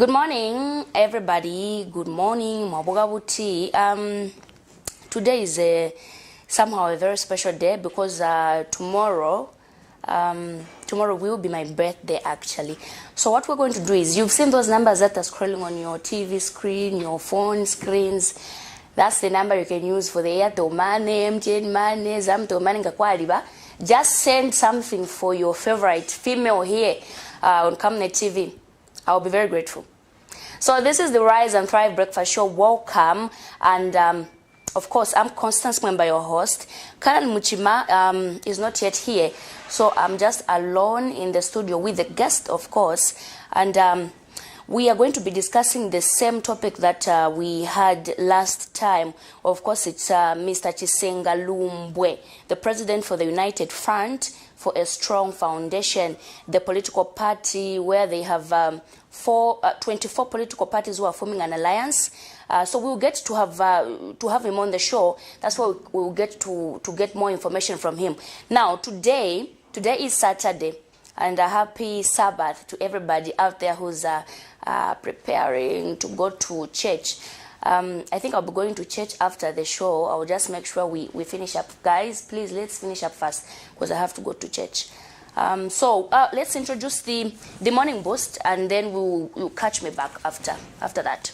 Good morning, everybody. Good morning, Mabugabuti. Today is somehow a very special day because tomorrow will be my birthday actually. So what we're going to do is, you've seen those numbers that are scrolling on your TV screen, your phone screens. That's the number you can use for the Airtel Money, MTN Money, Zamto Money Ngakwaliba. Just send something for your favorite female here on Camnet TV. I'll be very grateful. So this is the Rise and Thrive Breakfast Show. Welcome. And of course, I'm Constance Mwemba, your host. Karen Muchima is not yet here. So I'm just alone in the studio with the guest, of course. And we are going to be discussing the same topic that we had last time. Of course, it's Mr. Chisenga Lumbwe, the president for the United Front for a Strong Foundation, the political party where they have 24 political parties who are forming an alliance. So we'll get to have him on the show. That's why we'll get to get more information from him. Now, today is Saturday, and a happy Sabbath to everybody out there who's preparing to go to church. I think I'll be going to church after the show. I'll just make sure we finish up. Guys, please, let's finish up fast because I have to go to church. So let's introduce the morning boost, and then you'll catch me back after that.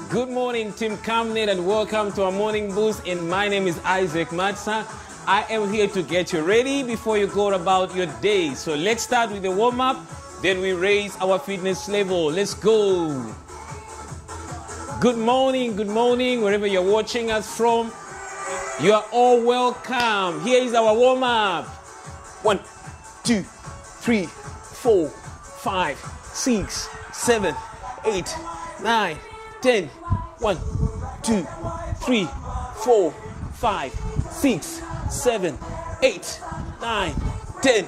Good morning, Team Camnet, and welcome to our morning boost. And my name is Isaac Matsa. I am here to get you ready before you go about your day. So let's start with the warm-up, then we raise our fitness level. Let's go. Good morning, wherever you're watching us from. You are all welcome. Here is our warm-up. 1, 2, 3, 4, 5, 6, 7, 8, 9, 10. 1, 2, 3, 4, 5, 6, 7, 8, 9, 10,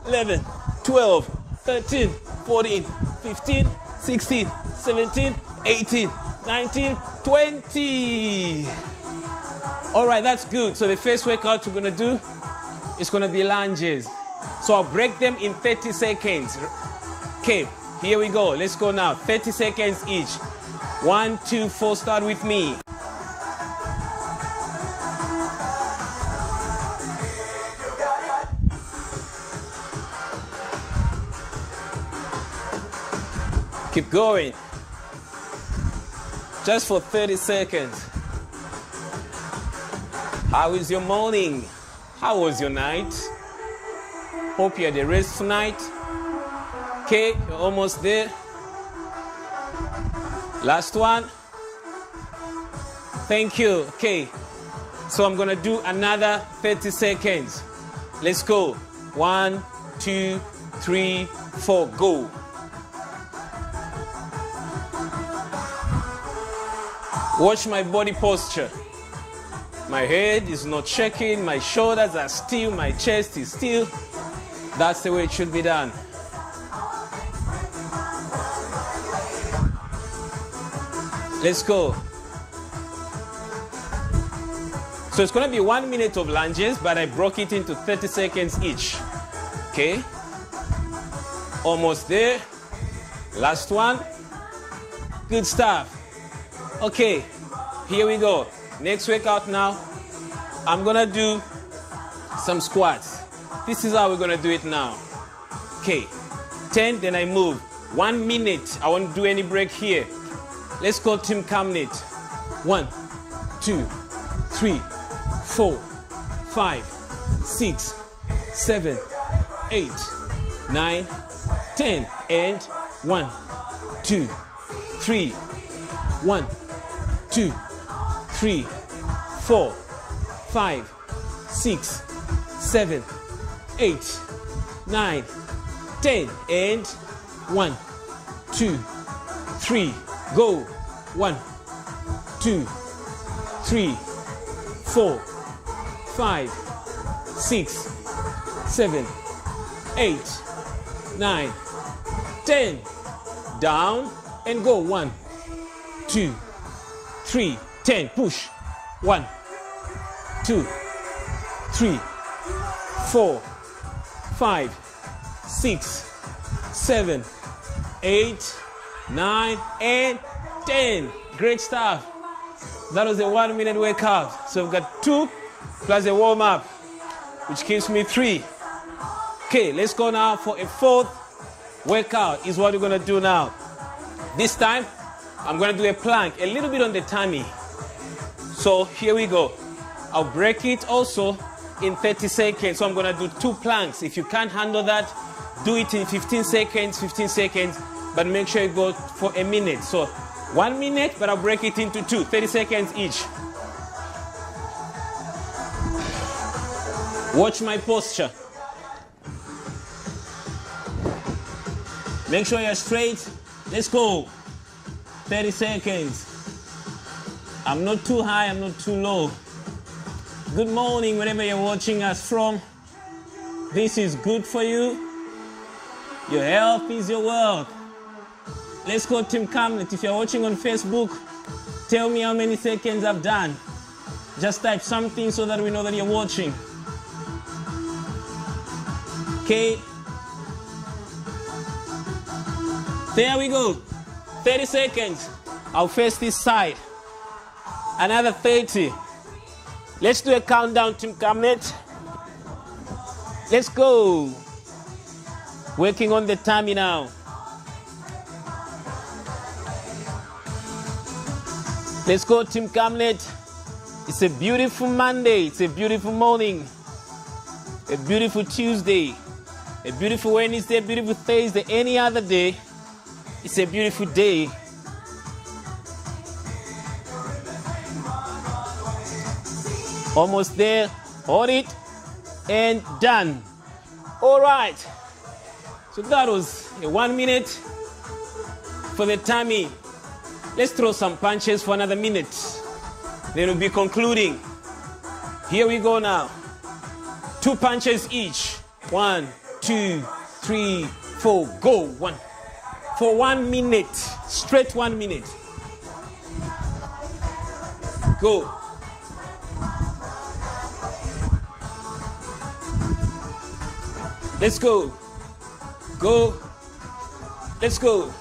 11, 12, 13, 14, 15, 16, 17, 18, 19, 20. All right, that's good. So the first workout we're going to do is going to be lunges. So I'll break them in 30 seconds. Okay, here we go. Let's go now. 30 seconds each. 1, 2, 4, start with me. Keep going. Just for 30 seconds. How is your morning? How was your night? Hope you had a restful night. Okay, you're almost there. Last one. Thank you. Okay. So I'm going to do another 30 seconds. Let's go. 1, 2, 3, 4. Go. Watch my body posture. My head is not shaking. My shoulders are still. My chest is still. That's the way it should be done. Let's go. So it's going to be 1 minute of lunges, but I broke it into 30 seconds each. Okay. Almost there. Last one. Good stuff. Okay. Here we go. Next workout now. I'm going to do some squats. This is how we're going to do it now. Okay. 10, then I move. 1 minute. I won't do any break here. Let's go, Team Camnet. 1, 2, 3, 4, 5, 6, 7, 8, 9, 10. And 1, 2, 3, 1, 2, 3, 4, 5, 6, 7, 8, 9, 10. And 1, 2, 3. Go. 1, 2, 3, 4, 5, 6, 7, 8, 9, 10. Down and go. 1, 2, 3, 10. Push. 1, 2, 3, 4, 5, 6, 7, 8, 9, and 10. Great stuff. That was a 1 minute workout. So we've got 2 plus a warm up, which gives me 3. Okay, let's go now for a 4th workout is what we're going to do now. This time, I'm going to do a plank, a little bit on the tummy. So here we go. I'll break it also in 30 seconds. So I'm going to do 2 planks. If you can't handle that, do it in 15 seconds, but make sure you go for a minute. So 1 minute, but I'll break it into 2, 30 seconds each. Watch my posture. Make sure you're straight. Let's go. 30 seconds. I'm not too high, I'm not too low. Good morning, wherever you're watching us from. This is good for you. Your health is your wealth. Let's go, Team Camnet. If you're watching on Facebook, tell me how many seconds I've done. Just type something so that we know that you're watching. Okay. There we go. 30 seconds. I'll face this side. Another 30. Let's do a countdown, Team Camnet. Let's go. Working on the tummy now. Let's go, Team Camnet. It's a beautiful Monday. It's a beautiful morning. A beautiful Tuesday. A beautiful Wednesday, a beautiful Thursday, any other day. It's a beautiful day. Almost there. Hold it. And done. All right. So that was a 1 minute for the tummy. Let's throw some punches for another minute. Then we'll be concluding. Here we go now. 2 punches each. 1, 2, 3, 4. Go. 1. For 1 minute. Straight 1 minute. Go. Let's go. Go. Let's go.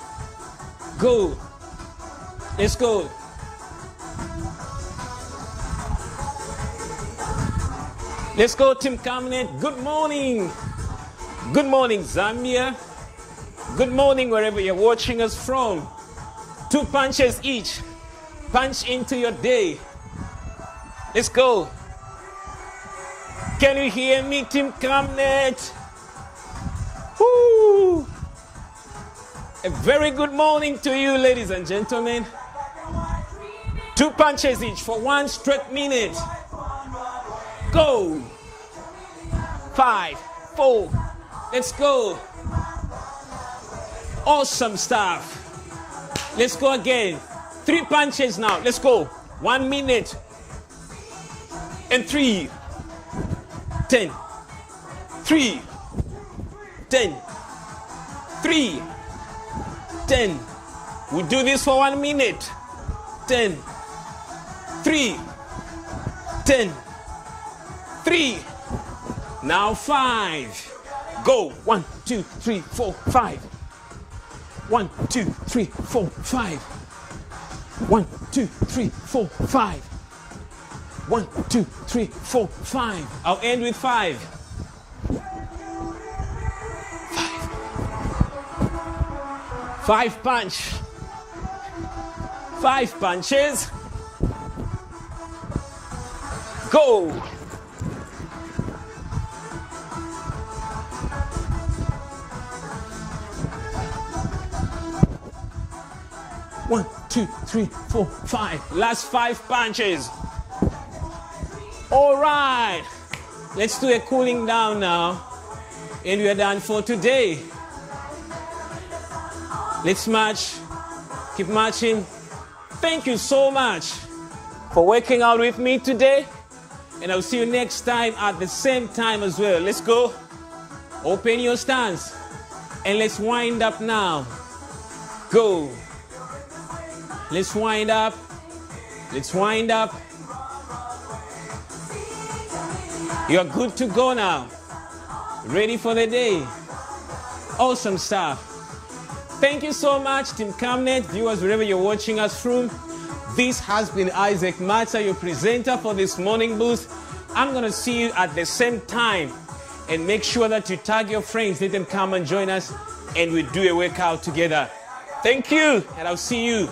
Go. Let's go. Let's go, Team Camnet. Good morning. Good morning, Zambia. Good morning, wherever you're watching us from. 2 punches each. Punch into your day. Let's go. Can you hear me, Team Camnet? Woo! A very good morning to you, ladies and gentlemen. 2 punches each for 1 straight minute. Go. 5, 4. Let's go. Awesome stuff. Let's go again. 3 punches now. Let's go. 1 minute. And 3. 10. 3. 10. 3. 10. We do this for 1 minute. 10. 3. 10. 3. Now 5. Go. 1, 2, 3, 4, 5. 1, 2, 3, 4, 5. 1, 2, 3, 4, 5. 1, 2, 3, 4, 5. I'll end with 5. 5 punch. 5 punches. Go. One, 2, 3, 4, 5. Last 5 punches. All right. Let's do a cooling down now. And we are done for today. Let's march. Keep marching. Thank you so much for working out with me today. And I'll see you next time at the same time as well. Let's go. Open your stance. And let's wind up now. Go. Let's wind up. Let's wind up. You're good to go now. Ready for the day. Awesome stuff. Thank you so much, Team Camnet, viewers, wherever you're watching us from. This has been Isaac Matsa, your presenter for this morning boost. I'm going to see you at the same time. And make sure that you tag your friends. Let them come and join us. And we do a workout together. Thank you. And I'll see you.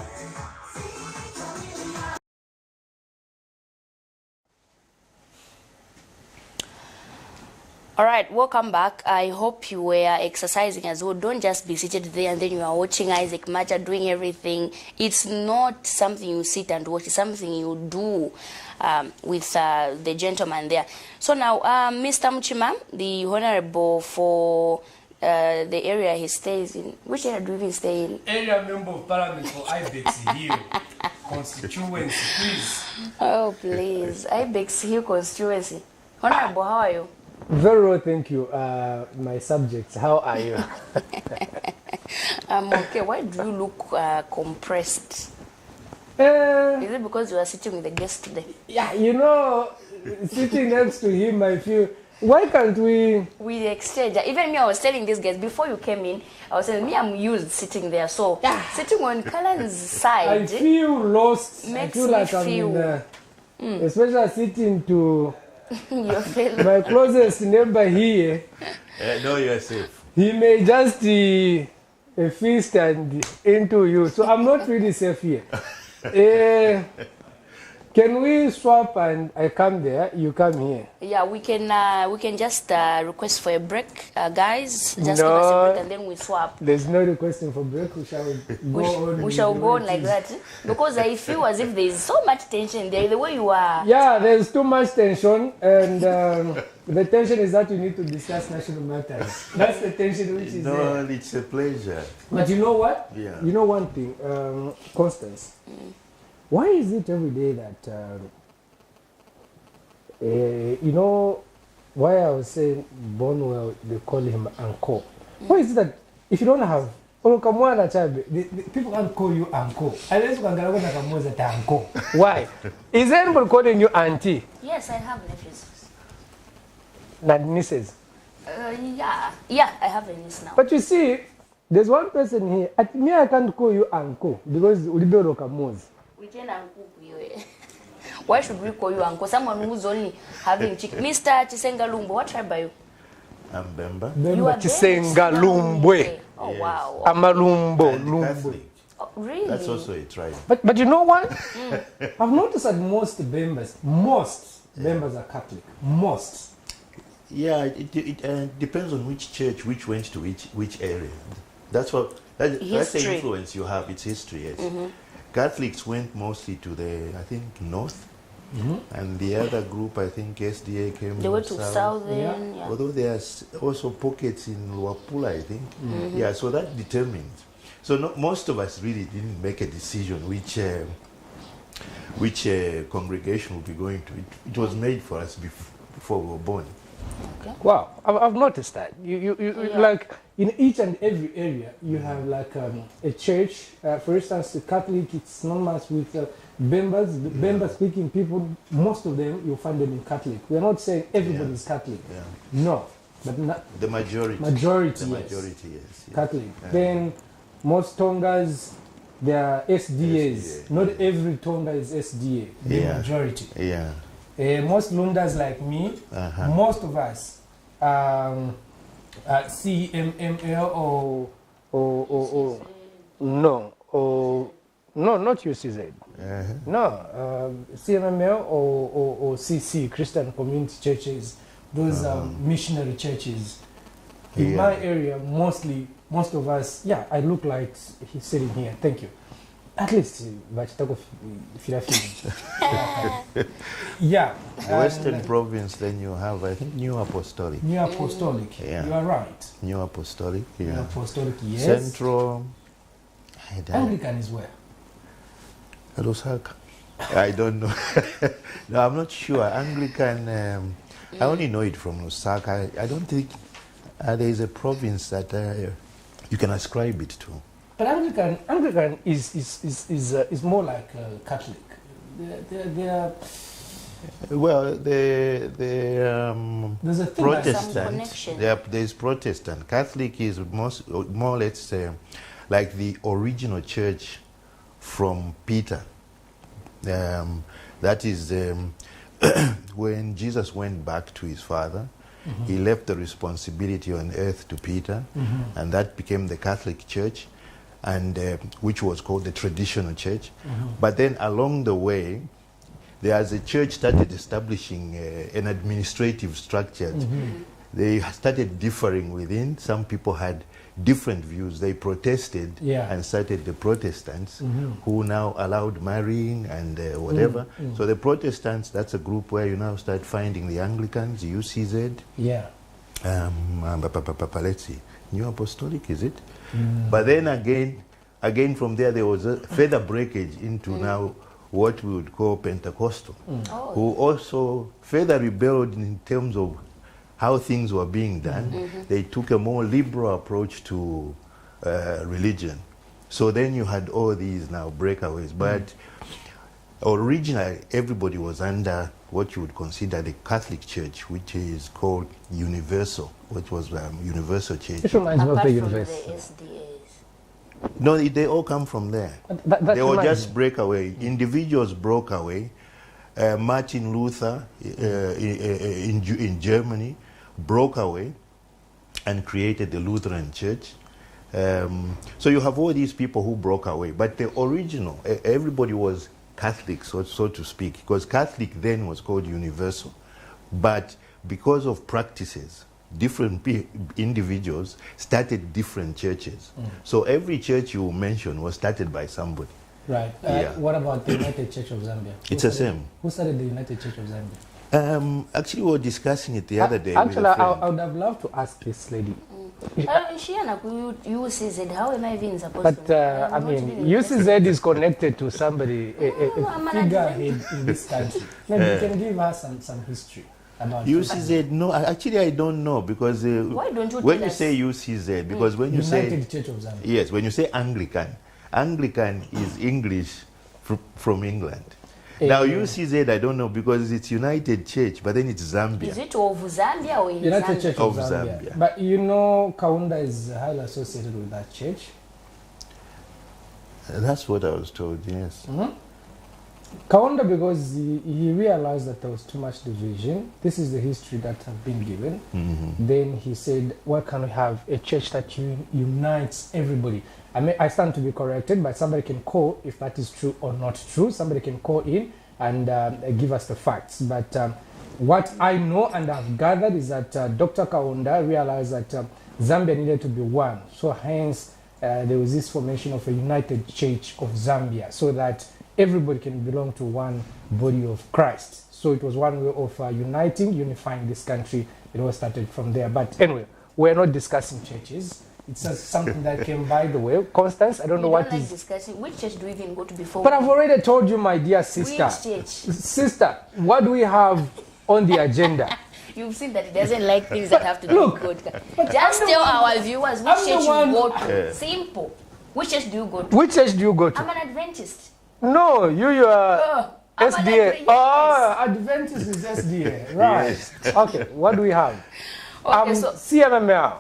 All right, welcome back. I hope you were exercising as well. Don't just be seated there and then you are watching Isaac Matcha doing everything. It's not something you sit and watch. It's something you do with the gentleman there. So now, Mr. Mchima, the honorable for the area he stays in. Which area do you even stay in? Area member of parliament for Ibex Hill constituency, please. Oh, please. Ibex Hill constituency. Honorable, how are you? Very well, thank you. My subjects, how are you? I'm okay. Why do you look compressed? Is it because you are sitting with the guest today? Yeah, you know, sitting next to him, I feel, why can't we? We exchange. Even me, I was telling these guys, before you came in, I was saying, me, I'm used sitting there. So, sitting on Kalan's side. I feel lost. Makes I feel like me I'm feel... in especially sitting to... Your fellow. My closest neighbor here. No, you are safe. He may just feast and into you. So I'm not really safe here. Can we swap and I come there, you come here? Yeah, we can just request for a break, guys. Just give us a break and then we swap. There's no requesting for break. We shall go on. We shall go on like that. Because I feel as if there's so much tension there, the way you are. Yeah, there's too much tension. And the tension is that you need to discuss national matters. That's the tension which is there. No, it's a pleasure. But you know what? Yeah. You know one thing, Constance. Why is it every day that, you know, why I was saying Bonwell, they call him Uncle. Why is it that if you don't have, people can't call you Uncle. Unless you can get Uncle. Why? Is anybody calling you Auntie? Yes, I have nephews. Not nieces? Yeah, I have a niece now. But you see, there's one person here. At me, I can't call you Uncle because Ulibero Kamoz. Why should we call you uncle? Someone who's only having chicken. Mr. Chisengalumbo, what tribe are you? I'm Bemba. You are Chisengalumbwe. Oh, wow. Amalumbo. And Catholic. Oh, really? That's also a tribe. But you know what? I've noticed that most Bembas are Catholic. Most. Yeah, it depends on which church, which went to which area. That's what that's the influence you have. It's history, yes. Catholics went mostly to the, I think, north, and the other group, I think, SDA came. They went to southern. Yeah. Although there's also pockets in Luapula, I think. Yeah, so that determined. So most of us really didn't make a decision which congregation we'll be going to. It was made for us before we were born. Okay. Wow, I've noticed that. You like in each and every area you have like a church. For instance, the Catholic, it's synonymous with Bembas. Bemba speaking people, most of them you'll find them in Catholic. We're not saying everybody is Catholic. Yeah. No, but not the majority. Majority, the yes. Majority, yes. Catholic. Yeah. Then most Tongas, they are SDAs. SDA, not every Tonga is SDA. The majority. Yeah. Most Lundas like me, most of us, CMML no, not UCZ. No, CMML or CC, Christian Community Churches. Those are missionary churches. In my area, most of us, I look like he's sitting here. Thank you. At least, yeah. The Western Province, then you have, I think, New Apostolic. New Apostolic. Yeah. You are right. New Apostolic. Yeah. New Apostolic. Yes. Central. Anglican is where? Lusaka. I don't know. No, I'm not sure. Anglican. I only know it from Lusaka. I don't think There is a province that you can ascribe it to. But Anglican is more like Catholic. They are. Well, there's a thing like some connection. There's Protestant. Catholic is more or less like the original church from Peter. That is when Jesus went back to his Father. Mm-hmm. He left the responsibility on earth to Peter, mm-hmm. and that became the Catholic Church, and which was called the traditional church. Mm-hmm. But then along the way, as a church started establishing an administrative structure, mm-hmm. they started differing within. Some people had different views. They protested and started the Protestants, mm-hmm. who now allowed marrying and whatever. Mm-hmm. So the Protestants, that's a group where you now start finding the Anglicans, UCZ. Yeah. Let's see, New Apostolic, is it? Mm. But then again from there was a further breakage into now what we would call Pentecostal, who also further rebelled in terms of how things were being done. Mm-hmm. They took a more liberal approach to religion. So then you had all these now breakaways. But originally, everybody was under what you would consider the Catholic Church, which is called Universal, which was Universal Church. It reminds me of the Apart Universal. from the SDAs. No, they all come from there. They were just breakaway. Individuals broke away. Martin Luther in Germany broke away and created the Lutheran Church. So you have all these people who broke away. But the original, everybody was Catholic, so to speak, because Catholic then was called Universal. But because of practices, different individuals started different churches. So every church you mention was started by somebody. Right. What about the United Church of Zambia? It's the same. Who started the United Church of Zambia? Actually, we were discussing it the other day. Actually, I would have loved to ask this lady. UCZ, how am I even supposed to? But, I mean, UCZ is connected to somebody, a figurehead in this country. Maybe you can give us some history about UCZ. No, actually, I don't know, because why don't you when you say UCZ, because when you say United Church of Zambia. Yes, when you say Anglican is English from England. Now UCZ, I don't know, because it's United Church, but then it's Zambia. Is it of Zambia or in United Zambia? Church of Zambia. But you know, Kaunda is highly associated with that church. That's what I was told, yes. Mm-hmm. Kaunda, because he realized that there was too much division. This is the history that has been given. Mm-hmm. Then he said, why can't we have a church that unites everybody? I mean, I stand to be corrected, but somebody can call if that is true or not true. Somebody can call in and give us the facts. But what I know and I've gathered is that Dr. Kaunda realized that Zambia needed to be one. So hence, there was this formation of a United Church of Zambia, so that everybody can belong to one body of Christ. So it was one way of unifying this country. It all started from there. But anyway, we're not discussing churches. It's just something that came by the way. Constance, I don't know what is discussing. Which church do we even go to before? But I've already told you, my dear sister. Which church? Sister, what do we have on the agenda? You've seen that he doesn't like things that have to do with God. Just tell our viewers which church you go to. Simple. Which church do you go to? Which church do you go to? I'm an Adventist. No, you are SDA. Yes. Oh, Adventist is SDA. Right. Yes. Okay, what do we have? Okay, so CMML.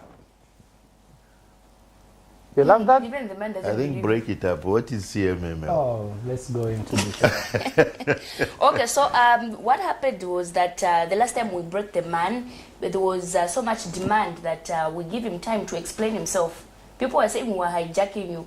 You love that? Even the man I think break it up. What is CMML? Oh, let's go into it. Okay, so what happened was that the last time we broke the man, there was so much demand that we give him time to explain himself. People are saying we're hijacking you.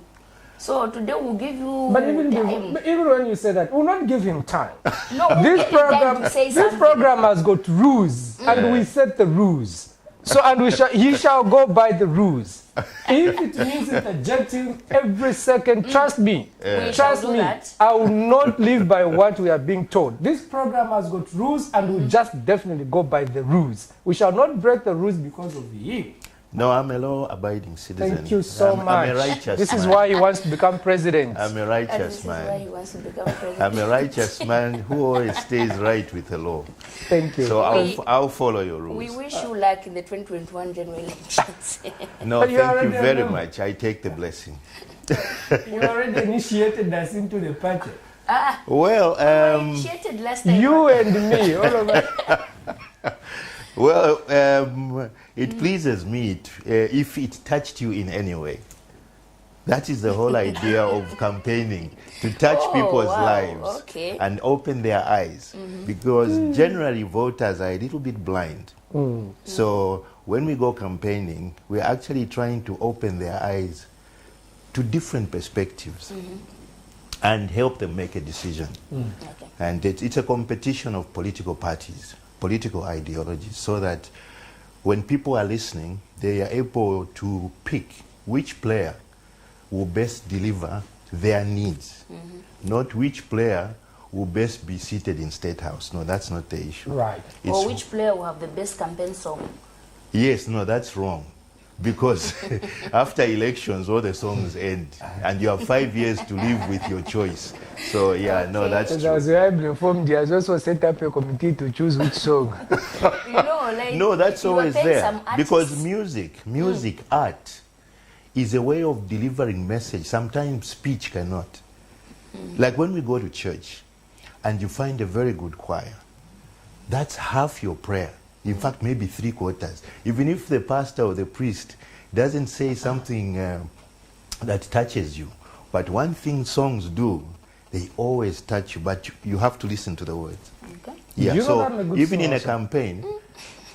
So today we'll give you but even time. Even when you say that, we'll not give him time. No, this program has got rules, and we set the rules. So, and he shall go by the rules. If it means interjecting every second, trust me, I will not live by what we are being told. This program has got rules, and we'll just definitely go by the rules. We shall not break the rules because of him. No, I'm a law-abiding citizen. Thank you so much. I'm a righteous This is man. why he wants to become president. I'm a And righteous this is why man. he wants to become president. I'm a righteous man who always stays right with the law. Thank you. So I'll follow your rules. We wish you luck in the 2021 general elections. No, But you thank you already very know. much. I take the blessing. You already initiated us into the party. Well, Initiated last time. You and me, all of us. well, it pleases me if it touched you in any way. That is the whole idea of campaigning, to touch Oh, people's wow, lives okay. and open their eyes. Because generally voters are a little bit blind. So when we go campaigning, we're actually trying to open their eyes to different perspectives and help them make a decision. Okay. And it's a competition of political parties, political ideologies, so that when people are listening, they are able to pick which player will best deliver their needs, not which player will best be seated in State House. No, that's not the issue. Right. It's- Or which player will have the best campaign song? Yes, no, that's wrong. Because after elections, all the songs end, and you have 5 years to live with your choice. So, yeah, no, that's As I was true. informed, he has also set up a committee to choose which song. You know, like No, that's you are always paying there. some Because artists. music, art, is a way of delivering message. Sometimes speech cannot. Like when we go to church, and you find a very good choir, that's half your prayer. In fact, maybe 3/4. Even if the pastor or the priest doesn't say something that touches you. But one thing songs do, they always touch you, but you have to listen to the words. Okay. Yeah, You know so that I'm a good even in a singer also. campaign,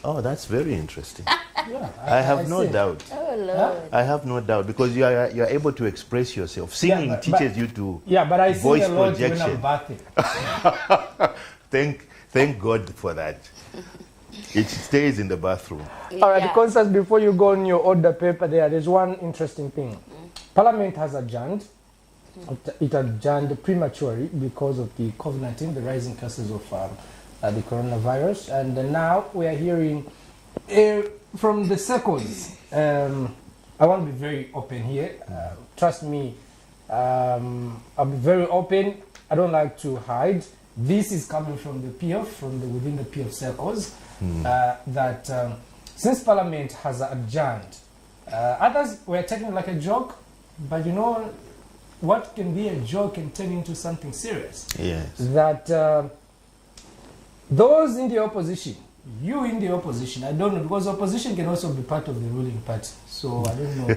oh, that's very interesting. Yeah, I have no see. doubt. Oh, Lord. I have no doubt, because you are able to express yourself. Singing but- teaches you to Yeah, but I sing voice a lot when projection. I'm bathing. Thank God for that. It stays in the bathroom. All right, Yeah. Constance, before you go on your order paper there's one interesting thing. Parliament has adjourned. It adjourned prematurely because of the COVID-19, the rising cases of the coronavirus. And now we are hearing from the circles. I want to be very open here. Trust me, I'll be very open. I don't like to hide. This is coming from the PF, within the PF circles, that since Parliament has adjourned, others were taking it like a joke, but you know what can be a joke can turn into something serious. Yes. That those in the opposition, you in the opposition, I don't know, because opposition can also be part of the ruling party, so I don't know.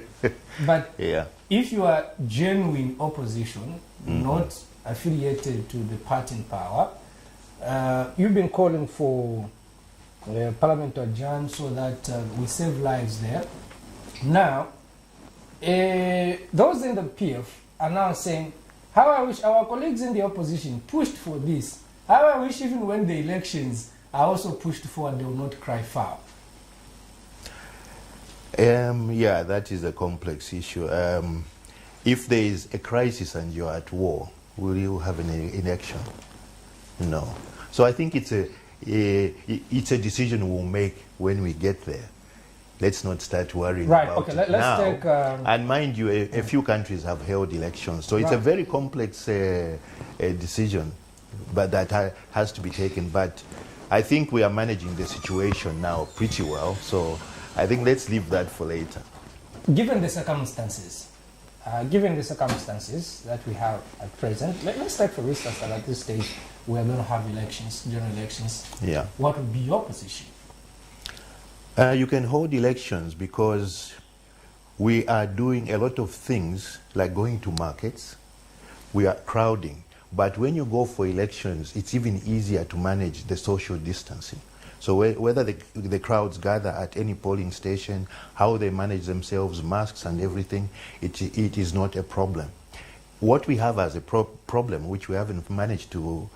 But Yeah. if you are genuine opposition, not affiliated to the party in power, you've been calling for Parliament to adjourn so that we save lives there. Now, those in the PF are now saying, how I wish our colleagues in the opposition pushed for this. How I wish even when the elections are also pushed forward, they will not cry foul. Yeah, that is a complex issue. If there is a crisis and you're at war, will you have an election? No. So I think it's a decision we'll make when we get there. Let's not start worrying Right, about okay, it let's now. take, and mind you, a few countries have held elections, so it's a Right. very complex decision, but that has to be taken. But I think we are managing the situation now pretty well, so I think let's leave that for later. Given the circumstances that we have at present, let's take for instance that at this stage we are going to have elections, general elections. Yeah. What would be your position? You can hold elections because we are doing a lot of things like going to markets. We are crowding. But when you go for elections, it's even easier to manage the social distancing. So whether the crowds gather at any polling station, how they manage themselves, masks and everything, it is not a problem. What we have as a problem, which we haven't managed to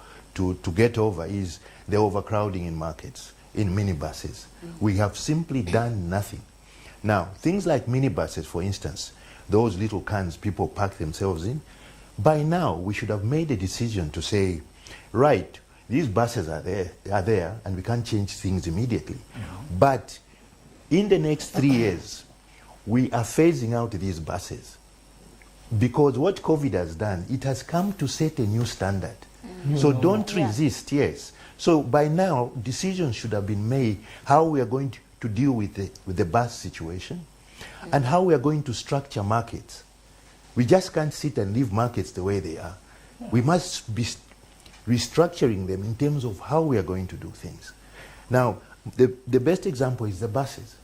get over, is the overcrowding in markets, in minibuses. We have simply done nothing. Now, things like minibuses, for instance, those little cans people pack themselves in, by now we should have made a decision to say, right, these buses are there, and we can't change things immediately. But in the next 3 years, we are phasing out these buses. Because what COVID has done, it has come to set a new standard. So don't resist, yes. So by now, decisions should have been made how we are going to deal with the bus situation and how we are going to structure markets. We just can't sit and leave markets the way they are. We must be restructuring them in terms of how we are going to do things. Now, the best example is the buses.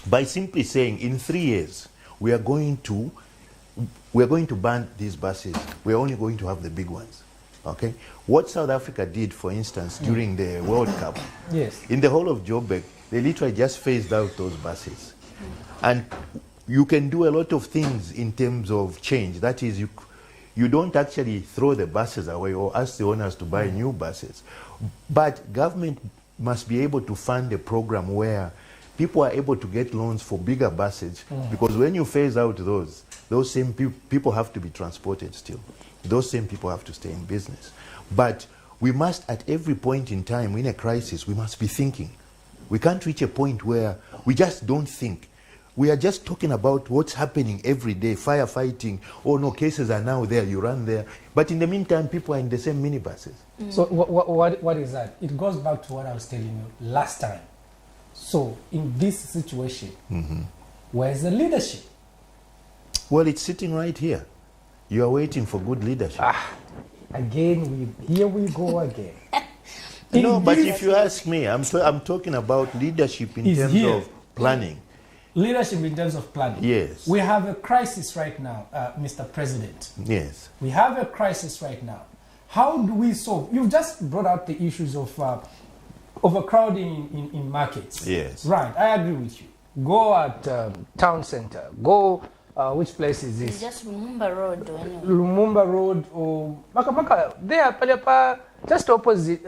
By simply saying in 3 years, we are going to ban these buses. We are only going to have the big ones. Okay? What South Africa did, for instance, during the World Cup, in the whole of Joburg, they literally just phased out those buses. And you can do a lot of things in terms of change. That is, you don't actually throw the buses away or ask the owners to buy new buses. But government must be able to fund a program where people are able to get loans for bigger buses, because when you phase out those same people have to be transported still. Those same people have to stay in business. But we must, at every point in time in a crisis, we must be thinking. We can't reach a point where we just don't think. We are just talking about what's happening every day, firefighting. Oh no, cases are now there, you run there. But in the meantime, people are in the same minibuses. So what is that? It goes back to what I was telling you last time. So in this situation, where's the leadership? Well, it's sitting right here. You are waiting for good leadership. Again, here we go again. No, but if you ask me, I'm talking about leadership in terms of planning. Leadership in terms of planning. Yes. We have a crisis right now, Mr. President. Yes. We have a crisis right now. How do we solve? You've just brought out the issues of overcrowding in markets. Yes. Right, I agree with you. Go at town center. Go, which place is this? It's just Lumumba Road. Lumumba Road or Maka. There, Paliapa, just opposite,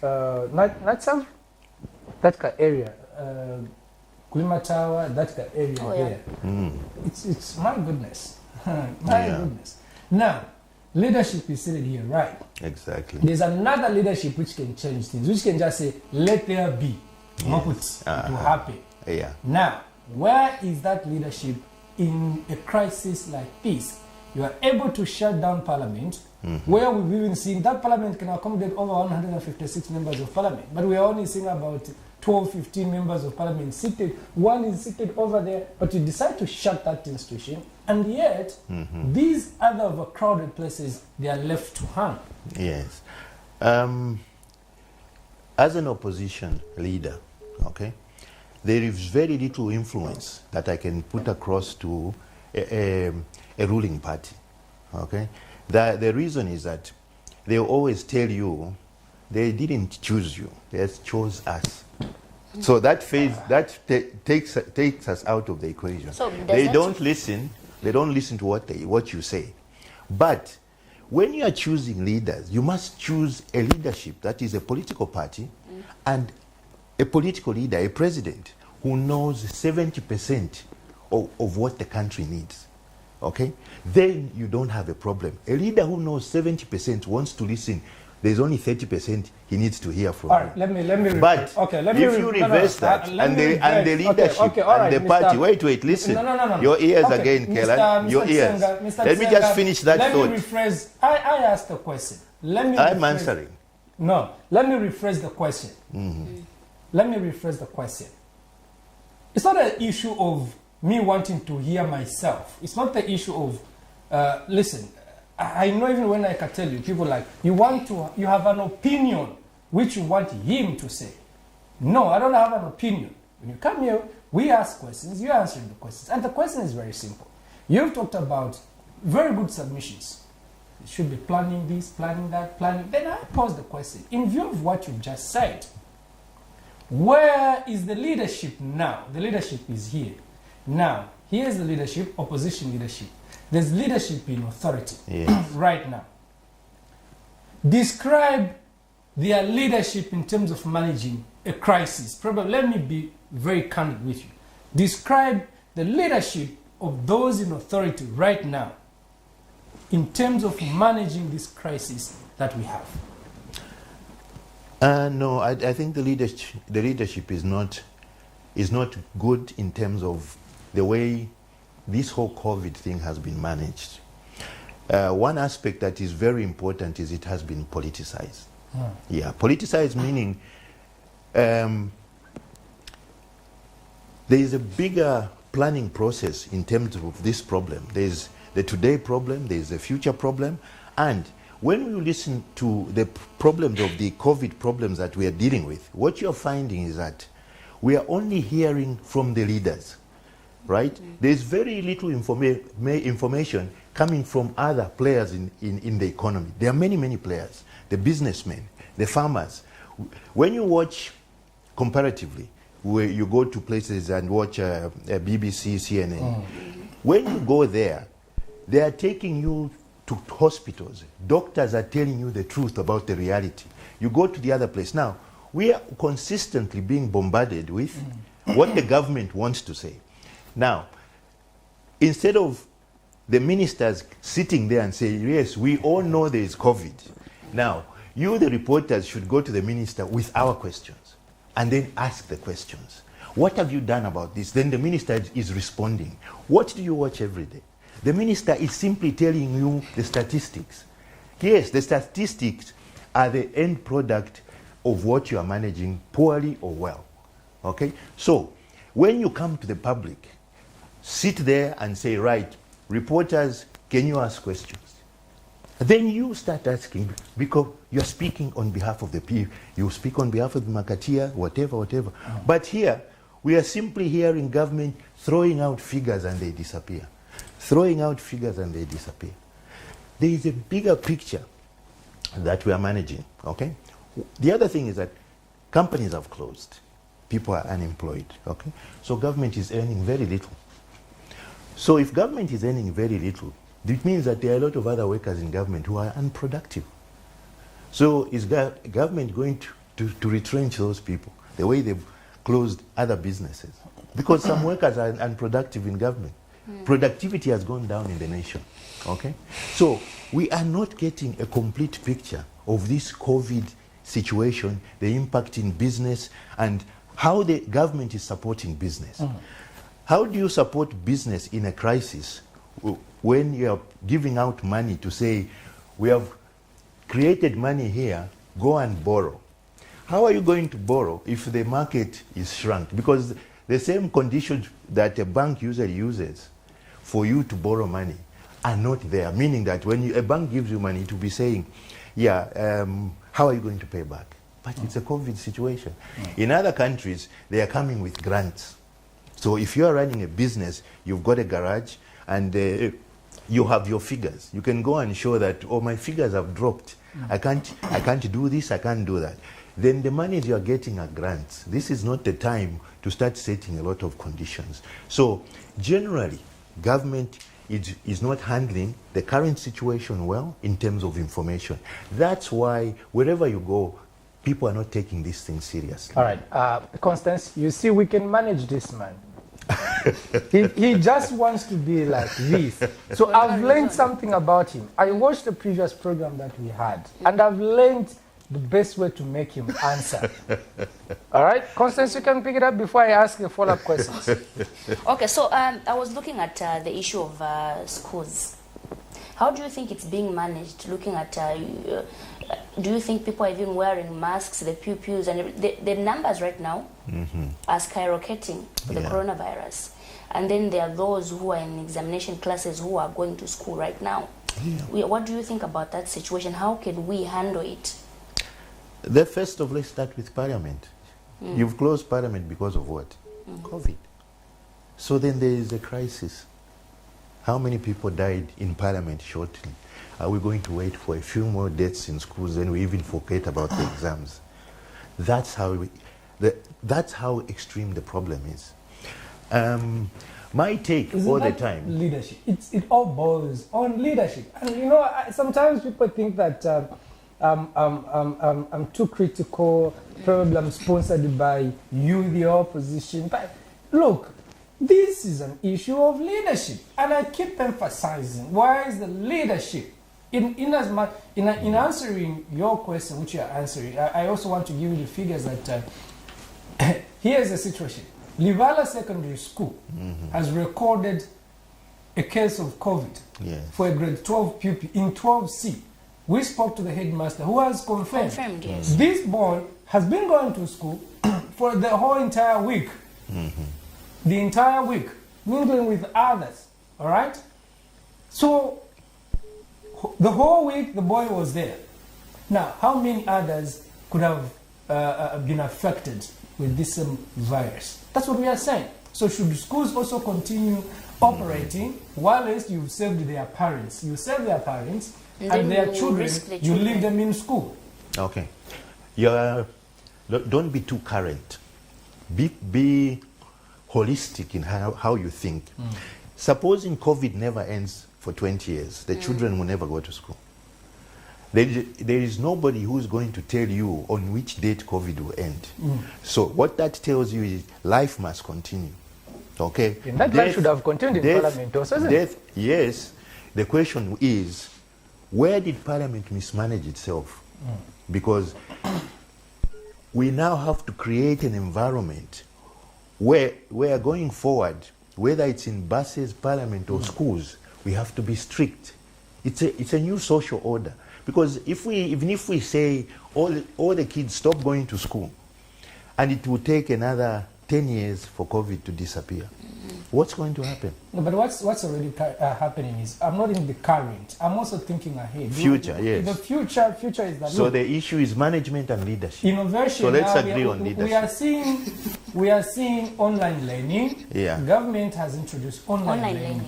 Natsam, that area. Kulima Tower, that area there. It's my goodness. Goodness. Now, leadership is sitting here, right? Exactly. There's another leadership which can change things, which can just say, let there be. Yes. It will happen. Yeah. Now, where is that leadership in a crisis like this? You are able to shut down parliament, where we've even seen that parliament can accommodate over 156 members of parliament, but we are only seeing about 12, 15 members of parliament seated. One is seated over there, but you decide to shut that institution, and yet these other overcrowded places, they are left to hang. Yes. As an opposition leader, okay, there is very little influence that I can put across to a ruling party, okay? The reason is that they always tell you they didn't choose you, they just chose us. So that takes us out of the equation. So they don't listen to what you say. But when you are choosing leaders, you must choose a leadership that is a political party and a political leader, a president, who knows 70% of what the country needs. Okay? Then you don't have a problem. A leader who knows 70% wants to listen. There's only 30% he needs to hear from. All right, let me. But if you reverse that and the leadership and the party, wait, listen. No. Your ears again, Kellan. Your ears. Let me just finish that thought. Let me rephrase. I asked the question. I'm answering. No, let me rephrase the question. Let me rephrase the question. It's not an issue of me wanting to hear myself. It's not the issue of, listen, I know even when I can tell you, people like, you have an opinion which you want him to say. No, I don't have an opinion. When you come here, we ask questions, you're answering the questions. And the question is very simple. You've talked about very good submissions. You should be planning this, planning that, planning. Then I pose the question. In view of what you've just said, where is the leadership now? The leadership is here. Now, here's the leadership, opposition leadership. There's leadership in authority right now. Describe their leadership in terms of managing a crisis. Probably, let me be very candid with you. Describe the leadership of those in authority right now in terms of managing this crisis that we have. No, I think the leadership is not is not good in terms of the way this whole COVID thing has been managed. One aspect that is very important is it has been politicized. Yeah, politicized meaning there is a bigger planning process in terms of this problem. There is the today problem, there is a future problem, and when you listen to the problems of the COVID problems that we are dealing with, what you're finding is that we are only hearing from the leaders, right? There's very little information coming from other players in the economy. There are many, many players, the businessmen, the farmers. When you watch comparatively, where you go to places and watch BBC, CNN, when you go there, they are taking you to hospitals. Doctors are telling you the truth about the reality. You go to the other place. Now, we are consistently being bombarded with what the government wants to say. Now, instead of the ministers sitting there and saying, yes, we all know there is COVID. Now, you, the reporters, should go to the minister with our questions and then ask the questions. What have you done about this? Then the minister is responding. What do you watch every day? The minister is simply telling you the statistics. Yes, the statistics are the end product of what you are managing, poorly or well. Okay? So, when you come to the public, sit there and say, right, reporters, can you ask questions? Then you start asking, because you're speaking on behalf of the people. You speak on behalf of the Makatia, whatever. But here, we are simply hearing government throwing out figures and they disappear. Throwing out figures and they disappear. There is a bigger picture that we are managing, okay? The other thing is that companies have closed. People are unemployed, okay? So government is earning very little. So if government is earning very little, it means that there are a lot of other workers in government who are unproductive. So is government going to retrench those people the way they've closed other businesses? Because some workers are unproductive in government. Productivity has gone down in the nation, okay? So we are not getting a complete picture of this COVID situation, the impact in business, and how the government is supporting business. How do you support business in a crisis when you are giving out money to say, we have created money here, go and borrow? How are you going to borrow if the market is shrunk? Because the same conditions that a bank usually uses for you to borrow money are not there. Meaning that when a bank gives you money, to be saying, how are you going to pay back? But it's a COVID situation. In other countries, they are coming with grants. So if you are running a business, you've got a garage, and you have your figures. You can go and show that, oh, my figures have dropped. I can't do this, I can't do that. Then the monies you are getting are grants. This is not the time to start setting a lot of conditions. So generally, government is not handling the current situation well in terms of information. That's why wherever you go, people are not taking these things seriously. All right, Constance, you see, we can manage this man. he just wants to be like this. So I've learned something about him. I watched the previous program that we had, and I've learned the best way to make him answer. All right, Constance, you can pick it up before I ask the follow-up questions. Okay, so I was looking at the issue of schools. How do you think it's being managed? Looking at, do you think people are even wearing masks, the pupils, and the numbers right now are skyrocketing for the coronavirus? And then there are those who are in examination classes who are going to school right now. What do you think about that situation? How can we handle it? First of all, let's start with Parliament. You've closed Parliament because of what? COVID. So then there is a crisis. How many people died in Parliament shortly? Are we going to wait for a few more deaths in schools and we even forget about the exams? That's how extreme the problem is. My take all the time. Leadership. It all boils on leadership. And you know, sometimes people think that I'm too critical, probably I'm sponsored by you, the opposition. But look, this is an issue of leadership. And I keep emphasizing, why is the leadership? In answering your question, which you are answering, I also want to give you the figures that here's the situation. Livala Secondary School has recorded a case of COVID for a grade 12 pupil in 12C. We spoke to the headmaster who has confirmed yes. This boy has been going to school for the whole entire week. The entire week, mingling with others, all right? So, the whole week the boy was there. Now, how many others could have been affected with this virus? That's what we are saying. So should schools also continue operating whilst you've saved their parents? You save their parents and their children, you leave them in school. Okay. Don't be too current. Be holistic in how you think. Supposing COVID never ends for 20 years, the children will never go to school. There is nobody who's going to tell you on which date COVID will end. So what that tells you is life must continue. Okay? And that life should have continued in Parliament also, isn't it? Yes. The question is, where did Parliament mismanage itself? Because we now have to create an environment where going forward, whether it's in buses, Parliament or schools, we have to be strict. It's a new social order. Because even if we say all the kids stop going to school, and it will take another 10 years for COVID to disappear, what's going to happen? No, but what's already happening is, I'm not in the current, I'm also thinking ahead. Future, yes. The future is that. So the issue is management and leadership. Innovation. So let's agree on leadership. We are seeing online learning. Yeah. Government has introduced online learning.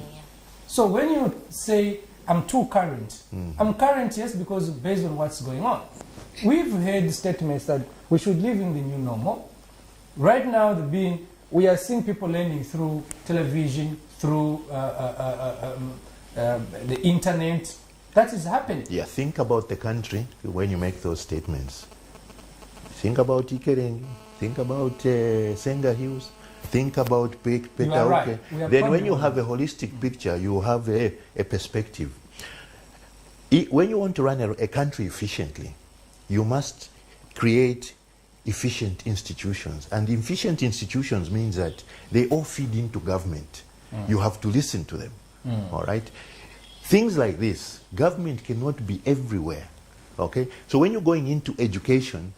So when you say, I'm too current, I'm current, yes, because based on what's going on. We've heard statements that we should live in the new normal. Right now, we are seeing people learning through television, through the internet. That is happening. Yeah, think about the country when you make those statements. Think about Ikerengi, think about Senga Hills, think about Petauke. Right. Then when you have a holistic picture, you have a perspective. When you want to run a country efficiently, you must create efficient institutions. And efficient institutions means that they all feed into government. You have to listen to them. All right? Things like this, government cannot be everywhere. Okay? So when you're going into education,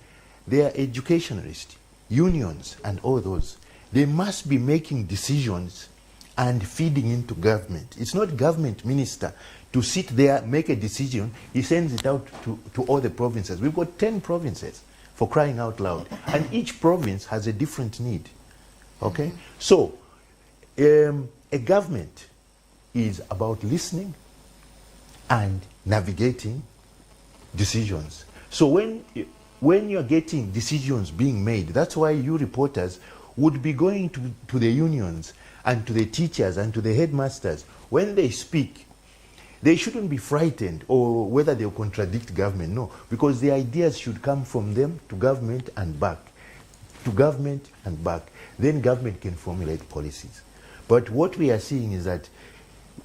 there are educationalists, unions, and all those. They must be making decisions and feeding into government. It's not government minister to sit there, make a decision, he sends it out to all the provinces. We've got 10 provinces, for crying out loud. And each province has a different need. Okay? So, a government is about listening and navigating decisions. So when you're getting decisions being made, that's why you reporters would be going to the unions and to the teachers and to the headmasters. When they speak, they shouldn't be frightened or whether they'll contradict government. No, because the ideas should come from them to government and back. To government and back. Then government can formulate policies. But what we are seeing is that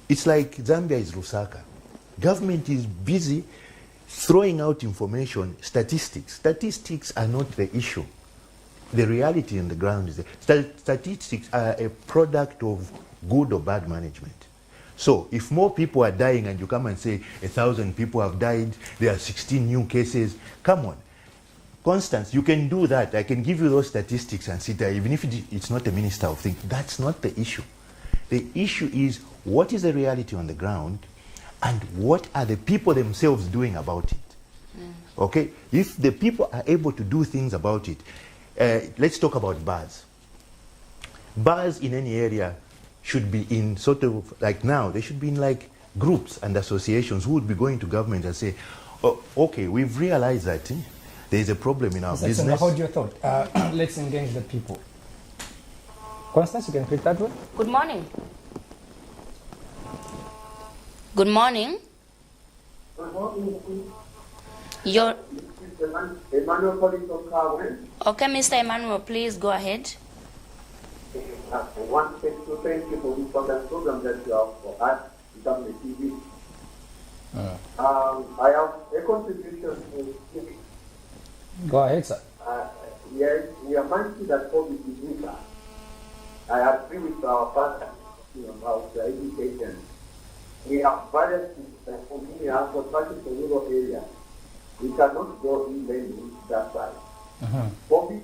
it's like Zambia is Lusaka. Government is busy throwing out information, statistics. Statistics are not the issue. The reality on the ground is that statistics are a product of good or bad management. So if more people are dying and you come and say 1,000 people have died, there are 16 new cases, come on. Constance, you can do that. I can give you those statistics and sit there, even if it's not a minister of things. That's not the issue. The issue is what is the reality on the ground and what are the people themselves doing about it. Okay? If the people are able to do things about it, let's talk about bars. Bars in any area should be in sort of, like now, they should be in like groups and associations who would be going to government and say, oh, okay, we've realized that there is a problem in our business. Hold your thought. Let's engage the people. Constance, you can click that one. Good morning. Good morning. Your Emmanuel calling from Carmen. Okay, Mr. Emmanuel, please go ahead. I want to thank you for this wonderful program that you have for us on the TV. I have a contribution to Go ahead, sir. yes, we are mindful that COVID is with us. I agree with our pastor about education. We have various communities for practice in rural areas. We cannot go inland into that side. COVID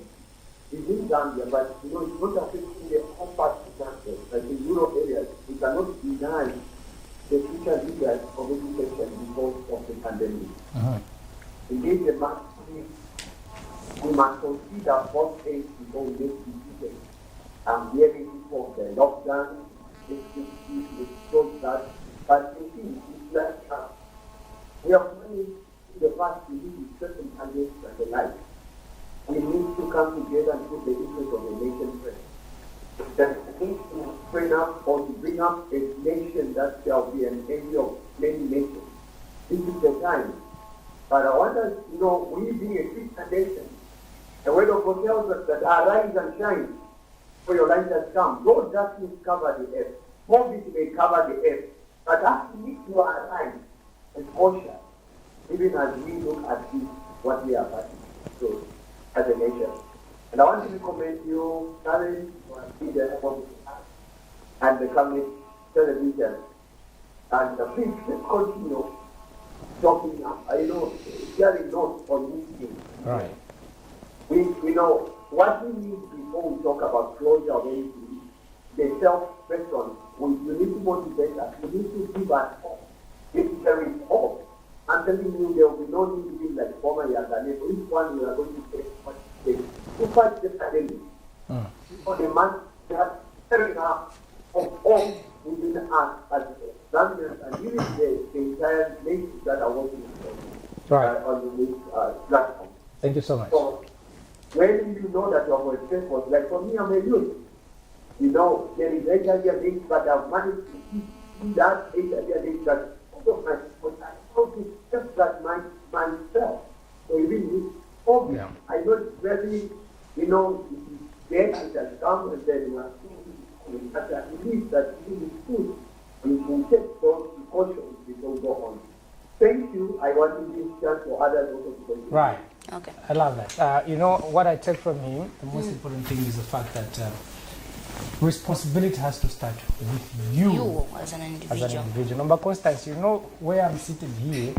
is in Zambia, but it's not affecting the whole part of Zambia. Like in rural areas, we cannot deny the future leaders of education because of the pandemic. Indeed, we must consider both things before we make decisions. I'm hearing people the lockdown, the that, but you see, it's like we have managed in the past to live with certain candidates and the like. We need to come together and put the interest of the nation first. That we need to train up or to bring up a nation that shall be an envy of many nations. This is the time. But I wonder, we being a Christian nation, the word of God tells us that arise and shine, for your light has come. Lord darkness cover the earth. COVID may cover the earth. But as we need to arise and caution, even as we look at this, what we are fighting so, as a nation. And I want to commend you, Karen, and the Camnet television. And please continue talking now. Sharing notes on these things. Right. We know what we need before we talk about closure of anything. The self-person, we need to motivate us. We need to give us hope. If there is hope, I'm telling you, there will be no need to be like former Yazane. For each one, we are going to take what it takes to fight the pandemic. For the man, we have fair enough of hope within us as Zambians and even the entire nation that are working on this platform. Thank you so much. So, when you know that your voice was like, for me, I'm a youth. There is HIV links, but I've managed to see that HIV links that just like myself. So even with I know it's very, it is there, it has come, and then we are seeing it. But I believe that it is good. We will take those precautions before we go on. Thank you. I want to give chance for others also to continue. Right. Okay. I love that. What I take from him, the most important thing is the fact that responsibility has to start with you as an individual. Number Constance, where I'm sitting here,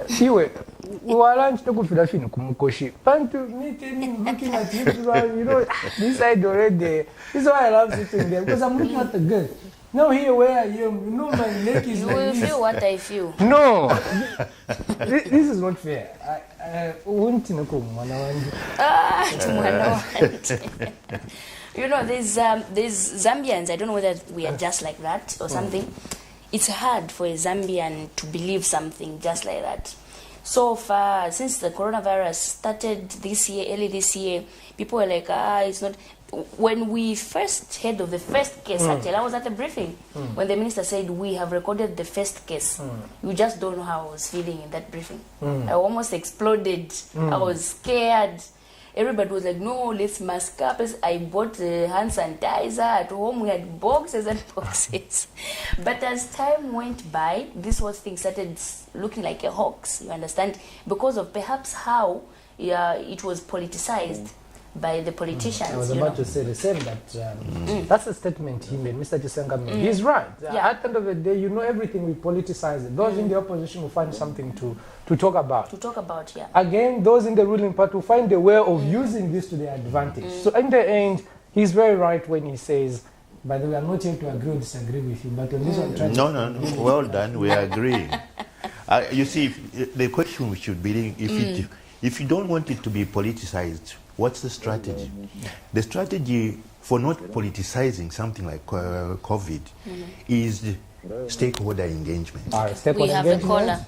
iwe lunch to go for fini kumukoshi. Pantu meeting, looking at you, this side already. This is why I love sitting there because I'm looking at the girl. Now here where I am, my neck is you like will this. feel what I feel. No, this is not fair. There's Zambians, I don't know whether we are just like that or something. It's hard for a Zambian to believe something just like that. So far, since the coronavirus started early this year, people were like, it's not. When we first heard of the first case, actually, I was at the briefing when the minister said, we have recorded the first case. You just don't know how I was feeling in that briefing. I almost exploded. I was scared. Everybody was like, no, let's mask up. I bought the hand sanitizer at home. We had boxes and boxes. But as time went by, this whole thing started looking like a hoax, you understand? Because of perhaps how it was politicized by the politicians. I was about to say the same, that that's a statement he made, Mr. Chisenga made. He's right. At the end of the day, everything we politicize it. Those in the opposition will find something to talk about. Again, those in the ruling party will find a way of using this to their advantage. So in the end, he's very right when he says, by the way, I'm not here to agree or disagree with you, but on this one, trying to... No. Well done. We agree. You see, the question we should be, if you don't want it to be politicized, what's the strategy? The strategy for not politicizing something like COVID is the stakeholder engagement. We have a caller.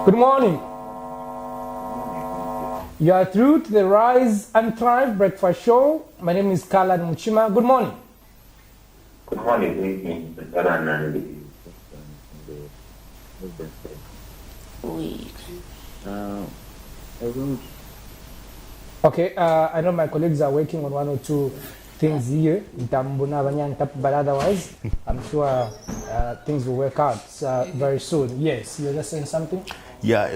Good morning. You are through to the Rise and Thrive Breakfast Show. My name is Kalan Muchima. Good morning. Good morning, Mr. Kalan. Okay, I know my colleagues are working on one or two things here, but otherwise, I'm sure things will work out very soon. Yes, you're just saying something? Yeah,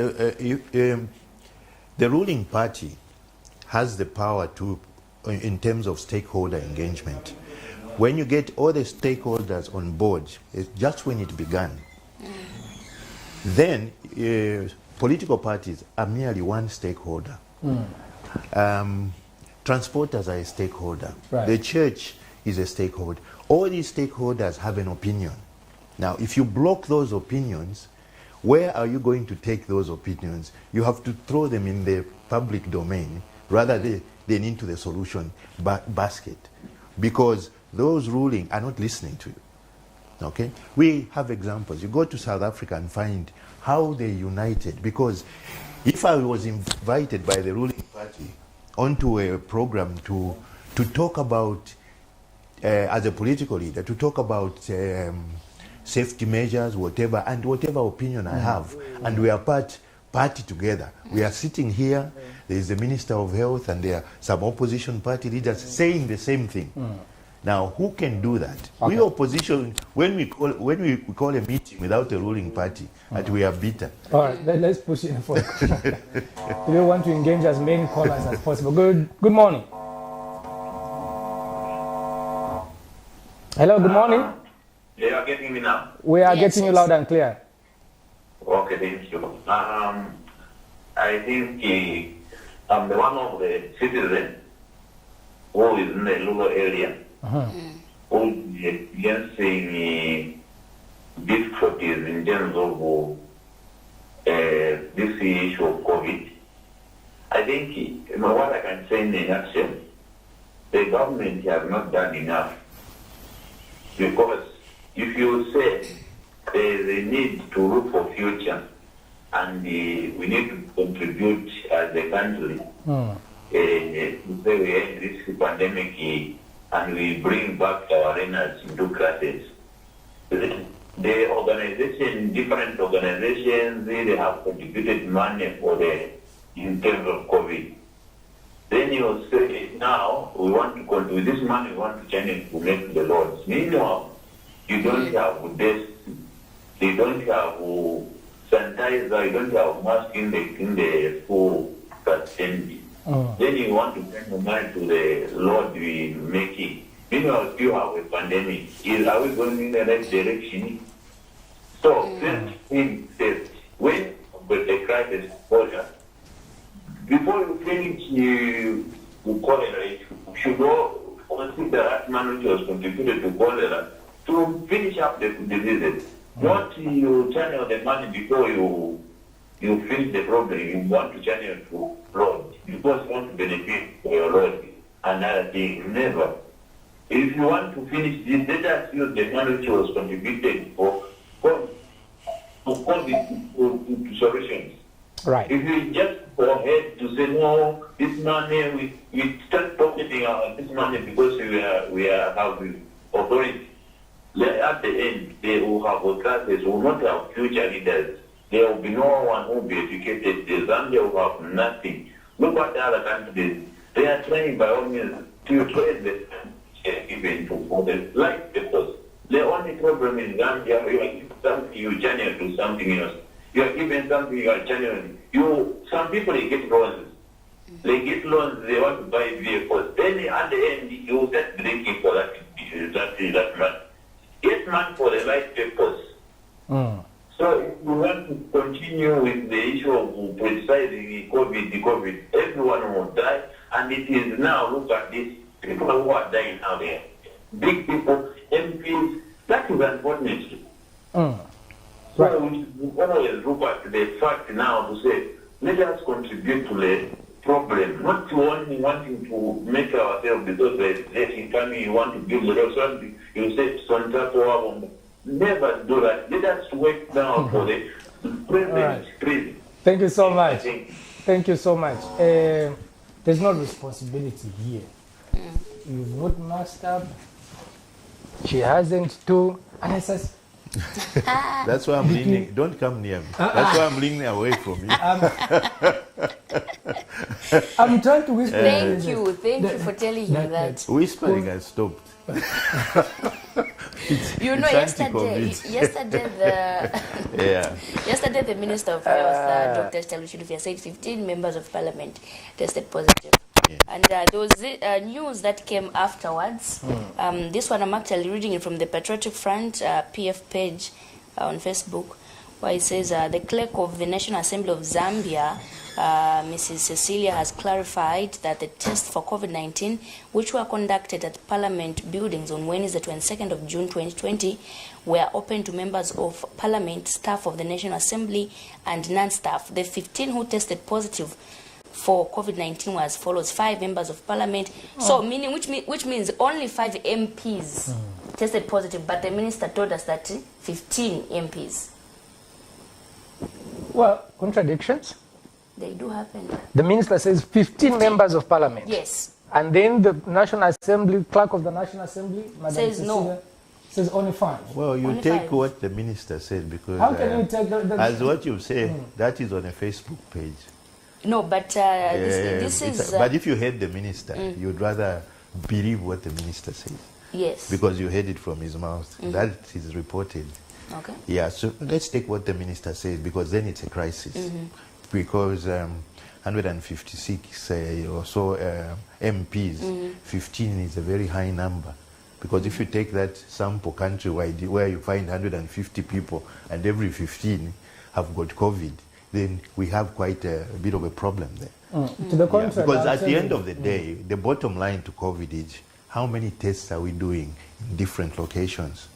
the ruling party has the power to in terms of stakeholder engagement. When you get all the stakeholders on board, it's just when it began, then political parties are merely one stakeholder. Transporters are a stakeholder. Right. The church is a stakeholder. All these stakeholders have an opinion. Now, if you block those opinions, where are you going to take those opinions? You have to throw them in the public domain rather than into the solution basket, because those ruling are not listening to you. Okay? We have examples. You go to South Africa and find how they united, because if I was invited by the ruling party onto a program to talk about, as a political leader, to talk about safety measures, whatever opinion I have, and we are party together. We are sitting here, there is the Minister of Health and there are some opposition party leaders saying the same thing. Now, who can do that? Okay. We opposition, when we call a meeting without a ruling party, and we are beaten. All right, let's push in for we want to engage as many callers as possible. Good morning. Hello, good morning. You are getting me now? We are Yes, getting you yes. loud and clear. Okay, thank you. I think I'm the one of the citizens who is in the rural area who is experiencing difficulties in terms of this issue of COVID. I think what I can say in a nutshell, the government has not done enough, because if you say there is a need to look for future and we need to contribute as a country to say we end this pandemic and we bring back our learners into classes. The organization, different organizations, they have contributed money for in terms of COVID. Then you say, now we want to contribute this money, we want to channel to make the laws. Meanwhile, you don't have desks, you don't have sanitizer, you don't have mask in the school facility. Then you want to send the money to the Lord we making. Meanwhile, you have a pandemic. Are we going in the right direction? So, first thing says, when the crisis closure, before you finish the cholera, you should all consider that man which was contributed to cholera to finish up the diseases. Not you channel the money before you finish the problem. You want to channel to Lord because you want to benefit for your Lord. Another thing, never. If you want to finish this, let us use the money which was contributed for COVID to solutions. Right. If you just go ahead to say no, this money we start pocketing this money because we are having authority. At the end, they will have classes, will not have future leaders. There will be no one who will be educated. The Zambia will have nothing. Look at the other countries. They are trying by all means to train the even for the life purpose. The only problem in Zambia, you channel to something else. You are given something, you are channeling. Some people, they get loans. They get loans, they want to buy vehicles. Then at the end, you start drinking for that money. Get money for the right purpose. So if you want to continue with the issue of politicizing COVID, everyone will die. And it is now, look at this, people who are dying out there. Big people, MPs, that is unfortunate. Right. So we always look at the fact now to say, let us contribute to the problem, not to only wanting to make ourselves because there's income, you want to build the road, something, you say, never do that. Let us work now for the present. Right. Thank you so much. Thank you so much. There's no responsibility here. You've not masked up. She hasn't too. And I says, that's why I'm leaning. Don't come near me. That's why I'm leaning away from you. I'm trying to whisper. Thank you for telling him that. Whispering has stopped. Yesterday the Minister of Health, Dr. Stakeholder, said 15 members of Parliament tested positive. And there was news that came afterwards. This one I'm actually reading it from the Patriotic Front PF page on Facebook, where it says the clerk of the National Assembly of Zambia, Mrs. Cecilia, has clarified that the tests for COVID-19, which were conducted at Parliament buildings on Wednesday, 22nd of June 2020, were open to members of Parliament, staff of the National Assembly, and non-staff. The 15 who tested positive for COVID-19 was follows: 5 members of Parliament. So meaning, which means only 5 MPs tested positive, but the minister told us that 15 MPs. Well, contradictions. They do happen. The minister says 15 members of Parliament. Yes. And then the National Assembly, clerk of the National Assembly, Madam Says Cecilia, no. says only 5. Well, you Only take 5. what the minister said, because How can you take the as what you say, that is on a Facebook page. No, but this is... but if you heard the minister, you'd rather believe what the minister says, yes. because you heard it from his mouth. That is reported. Okay. Yeah, so let's take what the minister says, because then it's a crisis. Because 156 or so MPs, 15 is a very high number. Because if you take that sample countrywide, where you find 150 people and every 15 have got COVID, then we have quite a bit of a problem there. To the contrary, Because I'll at tell the you. end of the day, the bottom line to COVID is how many tests are we doing in different locations?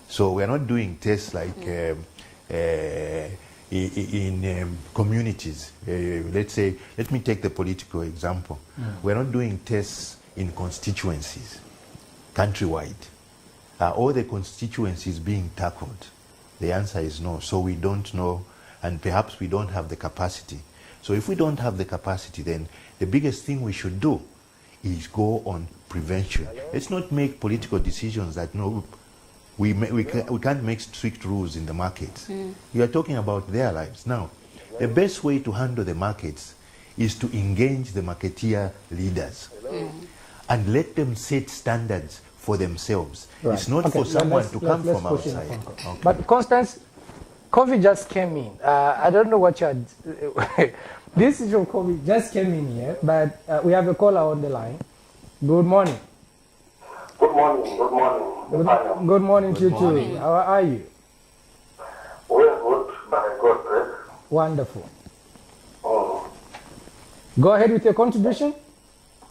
So we're not doing tests like in communities. Let's say, let me take the political example. We're not doing tests in constituencies, countrywide. Are all the constituencies being tackled? The answer is no. So we don't know, and perhaps we don't have the capacity. So if we don't have the capacity, then the biggest thing we should do is go on prevention. Let's not make political decisions that no, we can't make strict rules in the markets. You are talking about their lives. Now, the best way to handle the markets is to engage the marketeer leaders and let them set standards for themselves. Right. It's not Okay, for someone to come let's from push in outside. the phone call. Okay. But Constance, COVID just came in. I don't know what you had. This issue of COVID just came in here, but we have a caller on the line. Good morning. Good morning. Good morning. Good morning to you morning. too. How are you? We are good by God's grace. Wonderful. Oh. Go ahead with your contribution.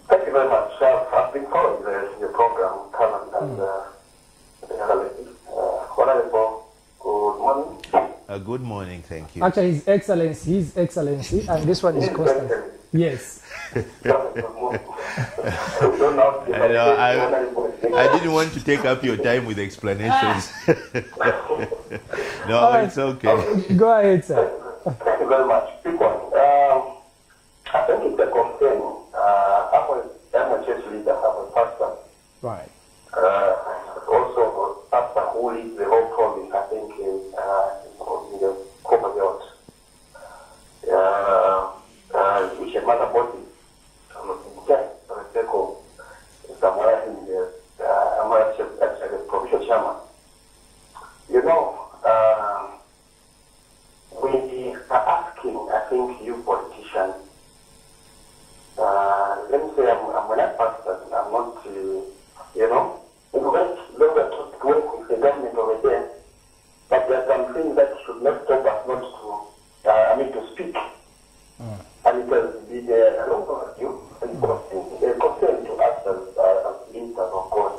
Thank you very much. I've been following your program, Camnet, and the other lady. Honorable, good morning. Good morning, thank you. Actually, His Excellency, and this one is Constance. Yes. I didn't want to take up your time with explanations. No, Right. it's okay. Go ahead, sir. Thank you very much. Big one. I think it's a concern. I'm a church leader, I'm a pastor. Right. Also, a pastor who leads the whole province, I think, in the Commonwealth. Which is another body. Somewhere in the I'm actually a provincial chairman. You know, we are asking, I think, you politicians, let me say I'm not pastor, I'm not, you know, we went longer to work with the government over there, but there are some things that should not stop us not to, to speak. And it has been a long overdue and concern to us as leaders of God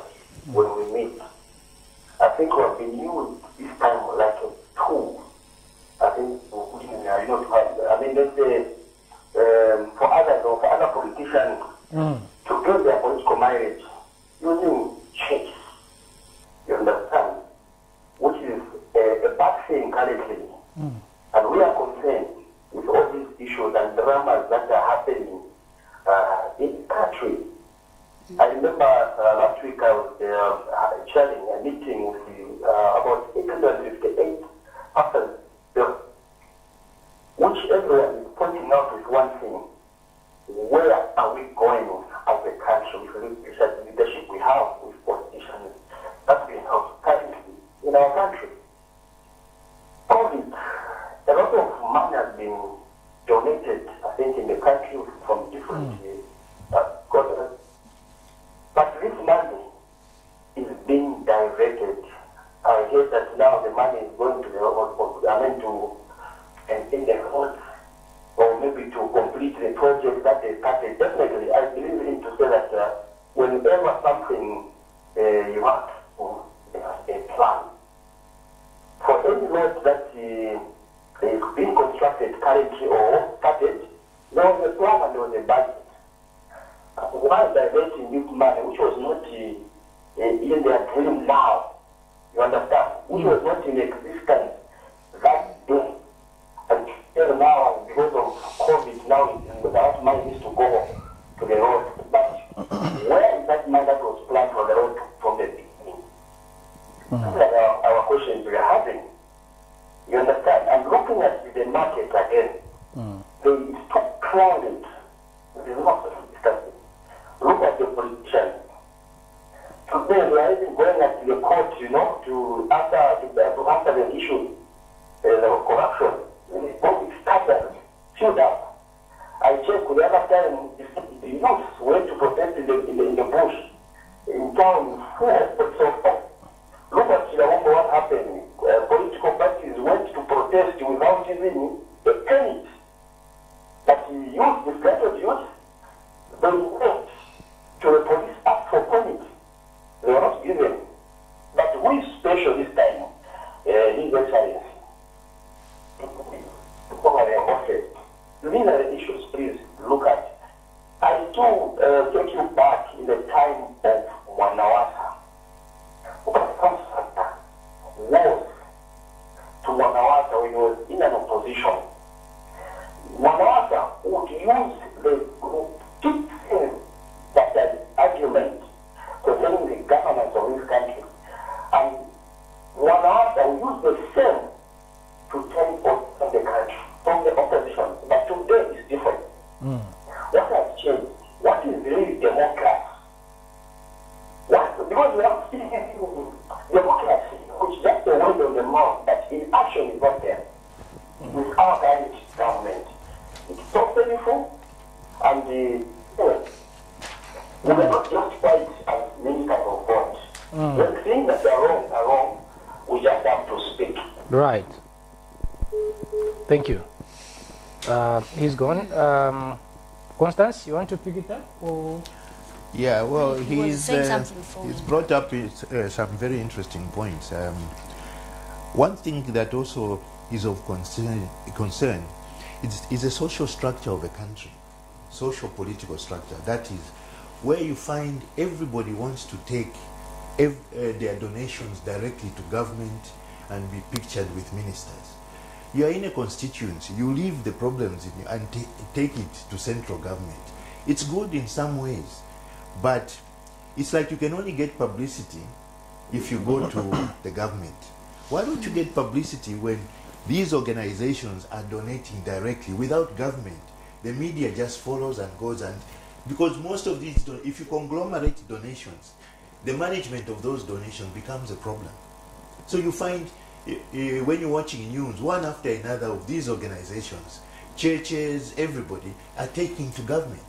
when we meet. I think we have been used this time like a tool. I think, let's say, for others or for other politicians to get their political mileage using checks, you understand, which is a bad thing currently. And we are concerned with all these issues and dramas that are happening in the country. I remember last week I was chairing a meeting with about 858 pastors, which everyone is pointing out with one thing: where are we going as a country with the leadership we have with politicians that we have currently in our country? COVID, a lot of money has been donated, I think, in the country from different this money is being diverted. I hear that now the money is going to in the roads, or maybe to complete the project that they started. Definitely, I believe in to say that whenever something you have a plan for any road that is being constructed currently or started, there was a plan and there was a budget. While diverting this money, which was not in their dream now, you understand, which was not in existence that day, and now because of COVID, now that money needs to go to the road. But where is that money that was planned for the road from the beginning? That's our questions we are having. You understand? I'm looking at the market again. It's too crowded. There's not discussing. Look at the politicians. Today we are even going at the court, to answer the issue of corruption. It's scattered, filled up. I checked the other time, the youth went to protest in the bush, in town, full of so forth. Look at what happened. Political parties went to protest without even a penny. But the youth, the scattered youth, they went to the police ask for permit. They were not given. But we special this time, His Excellency, over their office. These are the issues, please look at. I do take you back in the time of Wanawasa. What was to Wanawasa when he was in an opposition? Wanawasa would use the deep things that an argument concerning the governance of this country. And Wanawasa would use the same to turn on the country from the opposition. But today is different. What has changed? What is really democracy? Because we have democracy, which is just the word on the mouth, but in action is not there. With our government, it's so painful, and we are not justified as ministers of God. When things that are wrong, we just have to speak. Right. Thank you. He's gone. Constance, you want to pick it up? Or? Yeah, well, he's brought up some very interesting points. One thing that also is of concern is the social structure of a country, social political structure. That is where you find everybody wants to take their donations directly to government and be pictured with ministers. You are in a constituency, you leave the problems and take it to central government. It's good in some ways, but it's like you can only get publicity if you go to the government. Why don't you get publicity when these organizations are donating directly without government? The media just follows and goes, and because most of these, if you conglomerate donations, the management of those donations becomes a problem. So you find when you're watching news, one after another of these organizations, churches, everybody are taking to government.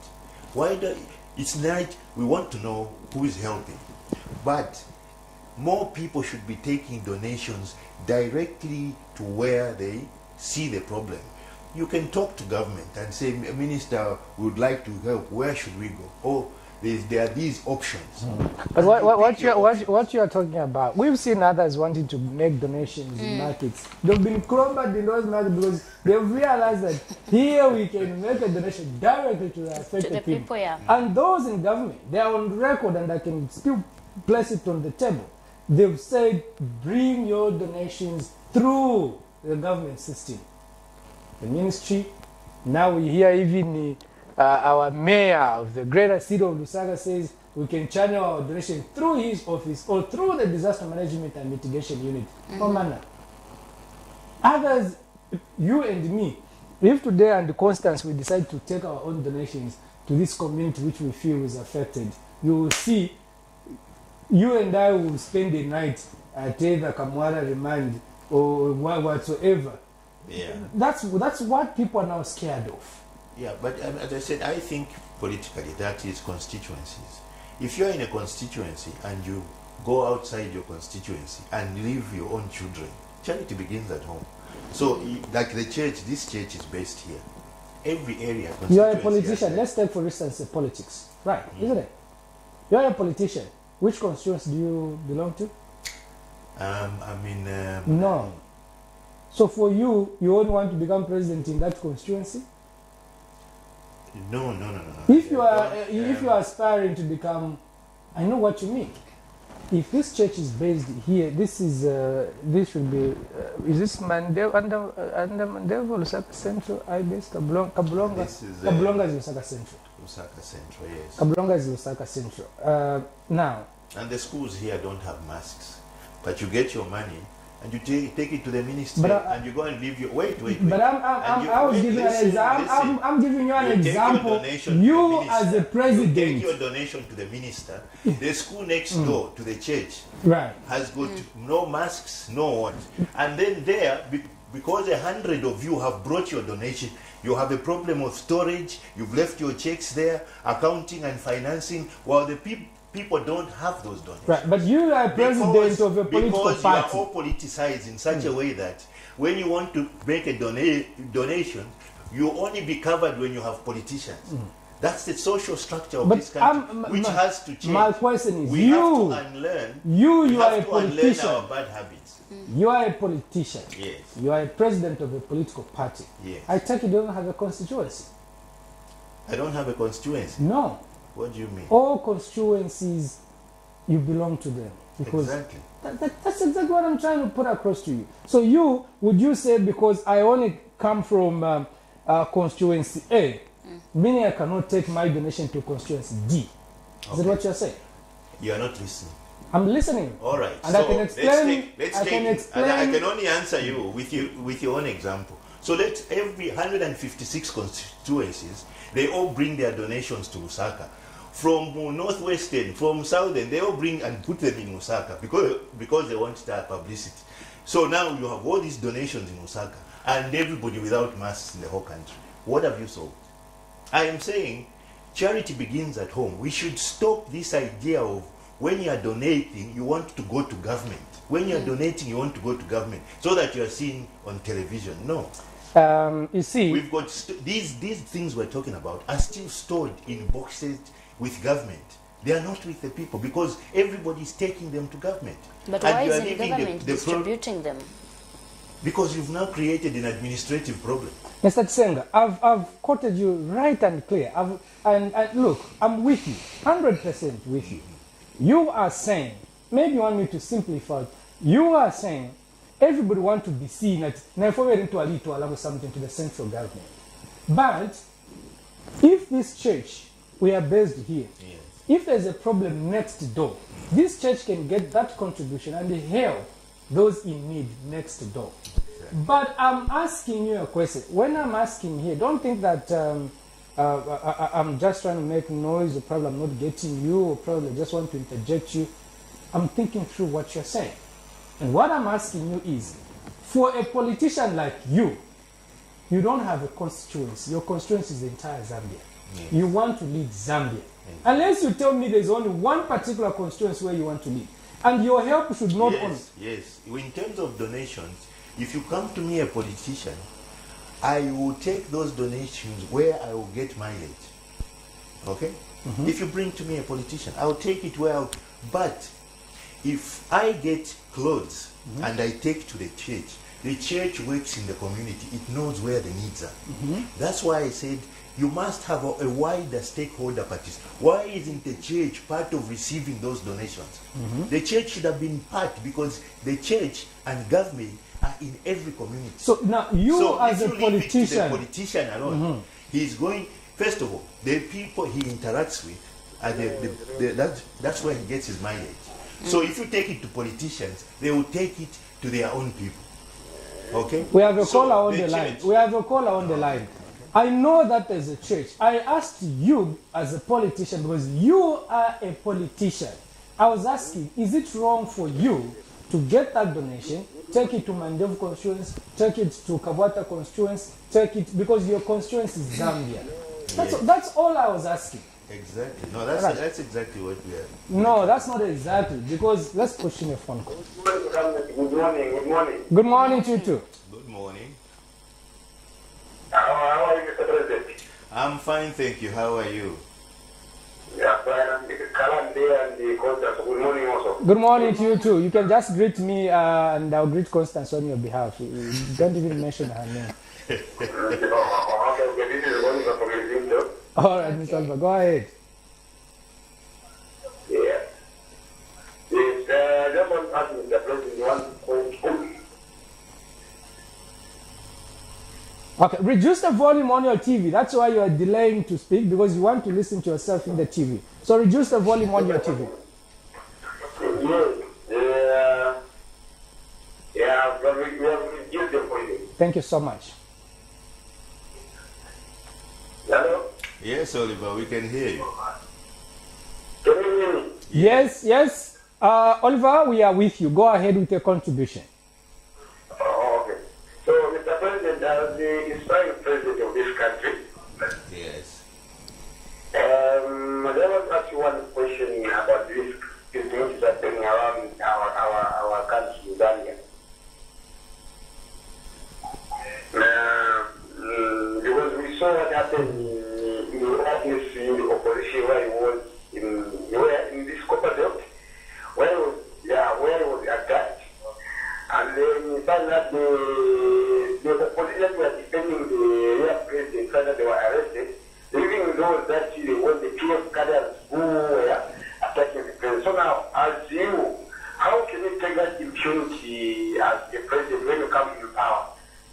It's not, we want to know who is helping, but more people should be taking donations directly to where they see the problem. You can talk to government and say, Minister, we would like to help, where should we go? Oh, there are these options. But what you are talking about, we've seen others wanting to make donations in markets. They've been crumbled in those markets because they've realized that here we can make a donation directly to the affected people. Yeah. And those in government, they are on record, and I can still place it on the table. They've said, bring your donations through the government system. The ministry, now we hear even our mayor of the greater city of Lusaka says we can channel our donation through his office or through the disaster management and mitigation unit. No manner. Others, you and me, if today and Constance we decide to take our own donations to this community which we feel is affected, you will see, you and I will spend the night at either Kamwara Remand or whatsoever. Yeah. That's what people are now scared of. Yeah, but as I said, I think politically that is constituencies. if you're in a constituency and you go outside your constituency and leave your own children, charity begins at home. So, like the church, this church is based here. Every area. You are a politician. Let's take, for instance, politics. Right, isn't it? You are a politician. Which constituency do you belong to? No. So for you, you only want to become president in that constituency? No. If you are aspiring to become, I know what you mean. If this church is based here, this should be. Is this under Mandela Lusaka Central? I base Kabulonga. Kabulonga is Lusaka Central. Lusaka Central, yes. Kabulonga is Lusaka Central. Now. And the schools here don't have masks, but you get your money and you take it to the ministry and you go and leave your wait. But I'm giving you an example. You as a president, you take your donation to the minister. The school next door to the church has got no masks, no what, and then there because 100 of you have brought your donation, you have a problem of storage. You've left your checks there, accounting and financing, while the people don't have those donations. Right, but you are president of a political party. Because you are all politicized in such a way that when you want to make a donation, you only be covered when you have politicians. That's the social structure of this country, which has to change. My question is, we have to unlearn. You are a politician. Unlearn our bad habits. You are a politician. Yes. You are a president of a political party. Yes. I take it you don't have a constituency. I don't have a constituency. No. What do you mean? All constituencies, you belong to them. Because exactly. That's exactly what I'm trying to put across to you. So would you say because I only come from constituency A, meaning I cannot take my donation to constituency D? Is that what you're saying? You are not listening. I'm listening. All right. And so I can explain. I can only answer you with your own example. So let every 156 constituencies, they all bring their donations to Lusaka. From northwestern, from southern, they all bring and put them in Lusaka because they want that publicity. So now you have all these donations in Lusaka and everybody without masks in the whole country. What have you solved? I am saying charity begins at home. We should stop this idea of when you are donating, you want to go to government. When you are donating, you want to go to government so that you are seen on television. No. You see, we've got these things we're talking about are still stored in boxes with government. They are not with the people because everybody is taking them to government. But why isn't the government distributing them? Because you've now created an administrative problem. Mr. Tsenga, I've quoted you right and clear. And look, I'm with you, 100% with you. You are saying, maybe you want me to simplify it, you are saying everybody wants to be seen at to allow something to the central government. But if this church, we are based here, yes. If there's a problem next door, this church can get that contribution and help those in need next door. Exactly. But I'm asking you a question. When I'm asking here, don't think that I'm just trying to make noise, or probably I'm not getting you, or probably I just want to interject you. I'm thinking through what you're saying. And what I'm asking you is, for a politician like you don't have a constituency. Your constituency is the entire Zambia. Yes. You want to lead Zambia. Yes. Unless you tell me there's only one particular constituency where you want to lead. And your help should not only... Yes. In terms of donations, if you come to me a politician, I will take those donations where I will get mileage. Okay? Mm-hmm. If you bring to me a politician, I'll take it where I'll... But if I get clothes and I take to the church works in the community. It knows where the needs are. Mm-hmm. That's why I said you must have a wider stakeholder participation. Why isn't the church part of receiving those donations? Mm-hmm. The church should have been part because the church and government are in every community. So now as a politician, the politician alone, he's going. First of all, the people he interacts with, that's where he gets his mileage. So if you take it to politicians, they will take it to their own people. Okay. We have a caller on the line. We have a caller on the line. I know that there's a church. I asked you as a politician because you are a politician. I was asking, is it wrong for you to get that donation, take it to Mandevu constituency, take it to Kabwata constituency, take it because your constituency is Zambia? That's all I was asking. Exactly. No, that's exactly what we are. No, that's not exactly, because let's push in a phone call. Good morning. Good morning. Good morning to you too. Good morning. How are you, Mr. President? I'm fine, thank you. How are you? Yeah, fine. I'm Kalan there and the Constance. Good morning also. Good morning to you too. You can just greet me and I'll greet Constance on your behalf. You don't even mention her name. Okay, this is Oliver from Zambia. All right, Mr. Alva, go ahead. Yeah. Yes, just want to ask Mr. President one question. Okay, reduce the volume on your TV. That's why you are delaying to speak, because you want to listen to yourself in the TV. So reduce the volume on your TV. Yes. Yeah, we have reduced the volume. Thank you so much. Hello? Yes, Oliver, we can hear you. Can you hear me? Yes. Oliver, we are with you. Go ahead with your contribution. Oh, okay. So, Mr. President, as the inspiring president of this country, Yes. I want to ask you one question about this things that are happening around our country, Zambia. Because we saw what happened in the opposition where he was in this copper belt, where he was attacked. And then we found that the opposition were defending the real president, found that they were arrested, leaving those that when the PF cadres who were attacking the president. So now, as you, how can you take that impunity as the president when you come into power?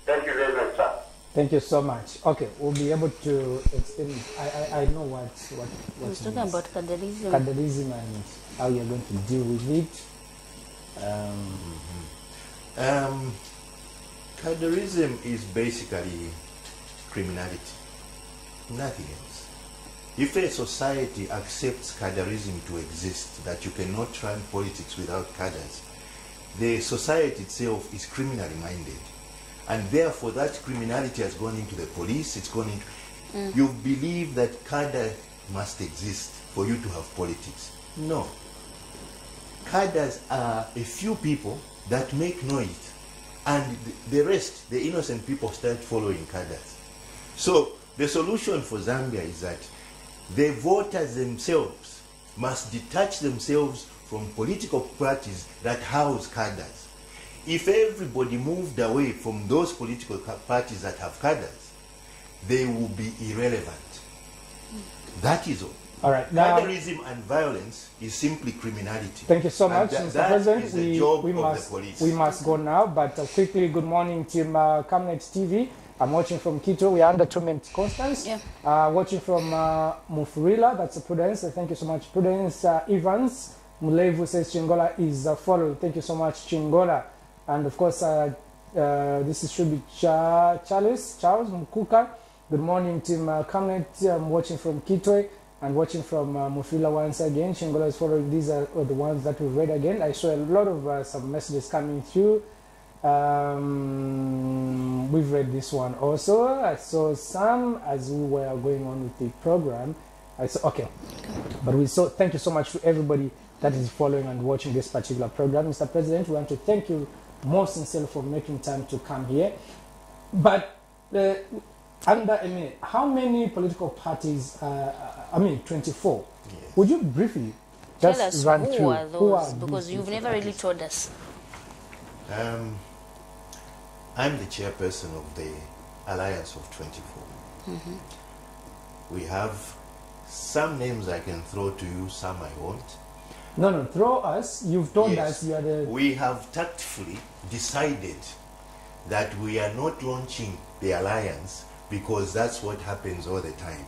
Thank you very much, sir. Thank you so much. Okay, we'll be able to extend. I know what's talking about Kadarism. Kadarism and how you're going to deal with it. Cadreism is basically criminality, nothing else. If a society accepts cadreism to exist, that you cannot run politics without cadres, the society itself is criminally minded. And therefore that criminality has gone into the police, it's gone into... You believe that cadre must exist for you to have politics. No. Cadres are a few people that make noise, and the rest, the innocent people, start following cadres. So the solution for Zambia is that the voters themselves must detach themselves from political parties that house cadres. If everybody moved away from those political parties that have cadres, they will be irrelevant. That is all. All right. Now, Cadreism and violence is simply criminality. thank you so And much, Mr. President. is the job of the police. We must go now, but quickly, good morning, Team Camnet TV. I'm watching from Quito. We are under 2 minutes, Constance. Yeah. Watching from Mufurila, that's Prudence. Thank you so much, Prudence. Evans Mulevu says Chingola is followed. Thank you so much, Chingola. And of course, this should be Charles Mkuka. Good morning, Team Camnet. I'm watching from Quito and watching from Mufila once again. Chingola is following. These are the ones that we read again. I saw a lot of some messages coming through. We've read this one also. I saw some as we were going on with the program. I saw, okay. But we saw, thank you so much to everybody that is following and watching this particular program. Mr. President, we want to thank you most sincerely for making time to come here. But under a minute, how many political parties, 24. Yes. Would you briefly Tell just us run who through are those, these because you've political never really parties? told us. I'm the chairperson of the Alliance of 24. We have some names I can throw to you, some I won't. No, throw us. You've told Yes. us you are the... We have tactfully decided that we are not launching the alliance because that's what happens all the time.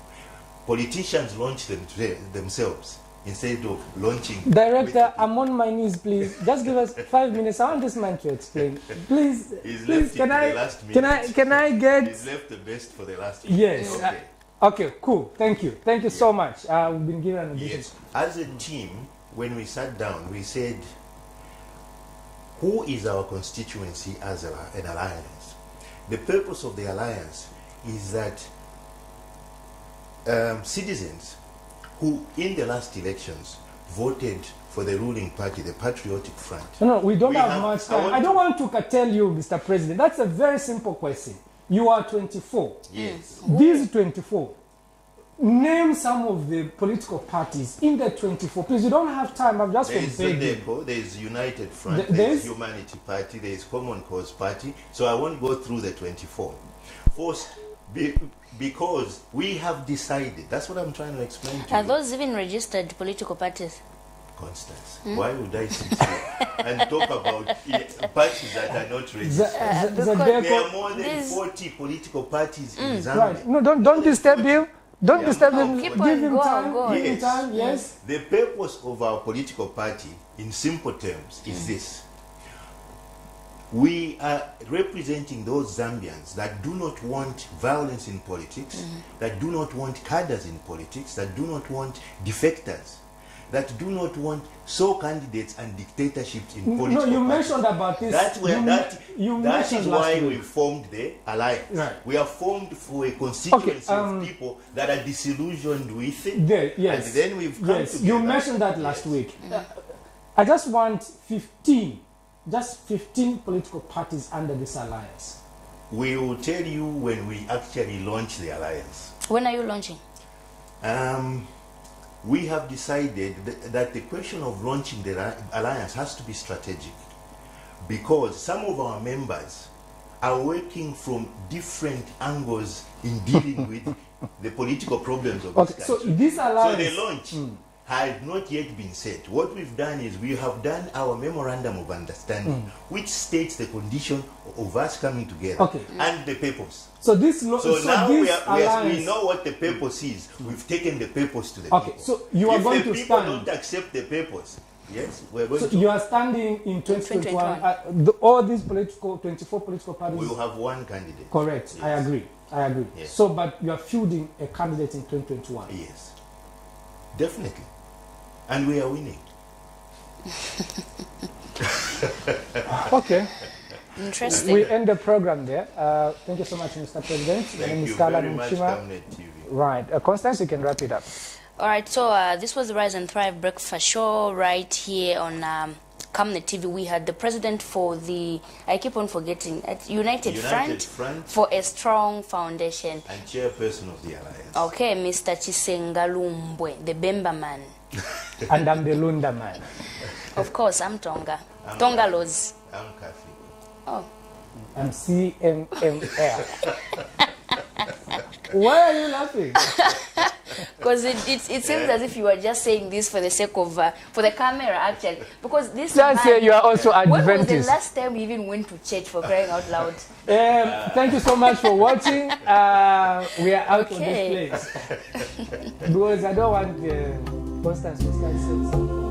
Politicians launch themselves instead of launching... Director, I'm on my knees, please. Just give us 5 minutes. I want this man to explain. Please, He's please, left it to the last minute. can I get... He's left the best for the last Yes. Okay. Okay, cool. Thank you. Thank you so much. We've been given an addition. Yes. As a team, when we sat down, we said, who is our constituency as an alliance? The purpose of the alliance is that citizens who in the last elections voted for the ruling party, the Patriotic Front. No, we don't have much time. I don't want to tell you, Mr. President. That's a very simple question. You are 24. Yes. These 24. Name some of the political parties in the 24. Please, you don't have time. I'm just There's begging. Stakeholder, there's United Front, there's Humanity Party, there's Common Cause Party. So I won't go through the 24. First, because we have decided, that's what I'm trying to explain to you. Are those even registered political parties? Constance, why would I sit here and talk about parties that are not registered? There are more than 40 political parties in Zambia. Right. No, don't disturb him. Don't disturb him. Keep Give on, him go time. on, go on. Give him time. Yes. The purpose of our political party, in simple terms, is this. We are representing those Zambians that do not want violence in politics, that do not want cadres in politics, that do not want defectors, that do not want sole candidates and dictatorships in politics. No, you mentioned about this. That is why we formed the alliance. Right. We are formed for a constituency of people that are disillusioned with it. Yes. And then we've come together. You mentioned that last week. I just want 15 political parties under this alliance. We will tell you when we actually launch the alliance. When are you launching? We have decided that the question of launching the alliance has to be strategic, because some of our members are working from different angles in dealing with the political problems of this country. So this alliance, the launch has not yet been set. What we've done is we have done our memorandum of understanding, which states the condition of us coming together and the purpose. So now we know what the purpose is. We've taken the purpose to the people. So you are going to stand. If the people don't accept the purpose, yes, we're going to. You are standing in 2021. All these 24 political parties. We will have one candidate. Correct. Yes. I agree. Yes. So, but you are fielding a candidate in 2021. Yes, definitely, and we are winning. Okay. Interesting. We end the program there. Thank you so much, Mr. President. Thank you very much, Camnet TV. Right. Constance, you can wrap it up. All right. So this was the Rise and Thrive Breakfast Show right here on Camnet TV. We had the president for the, I keep on forgetting, United Front for a Strong Foundation. And chairperson of the alliance. Okay, Mr. Chisengalumbwe, the Bemba man. And I'm the Lunda man. Of course, I'm Tonga. Tonga Laws. I'm Catholic. Oh. I'm CMML. Why are you laughing? Because it seems as if you are just saying this for the sake of, for the camera actually. Because this Just say you are also Adventist. When was the last time you even went to church, for crying out loud? Thank you so much for watching. We are out of this place. Because I don't want Constance to start saying something.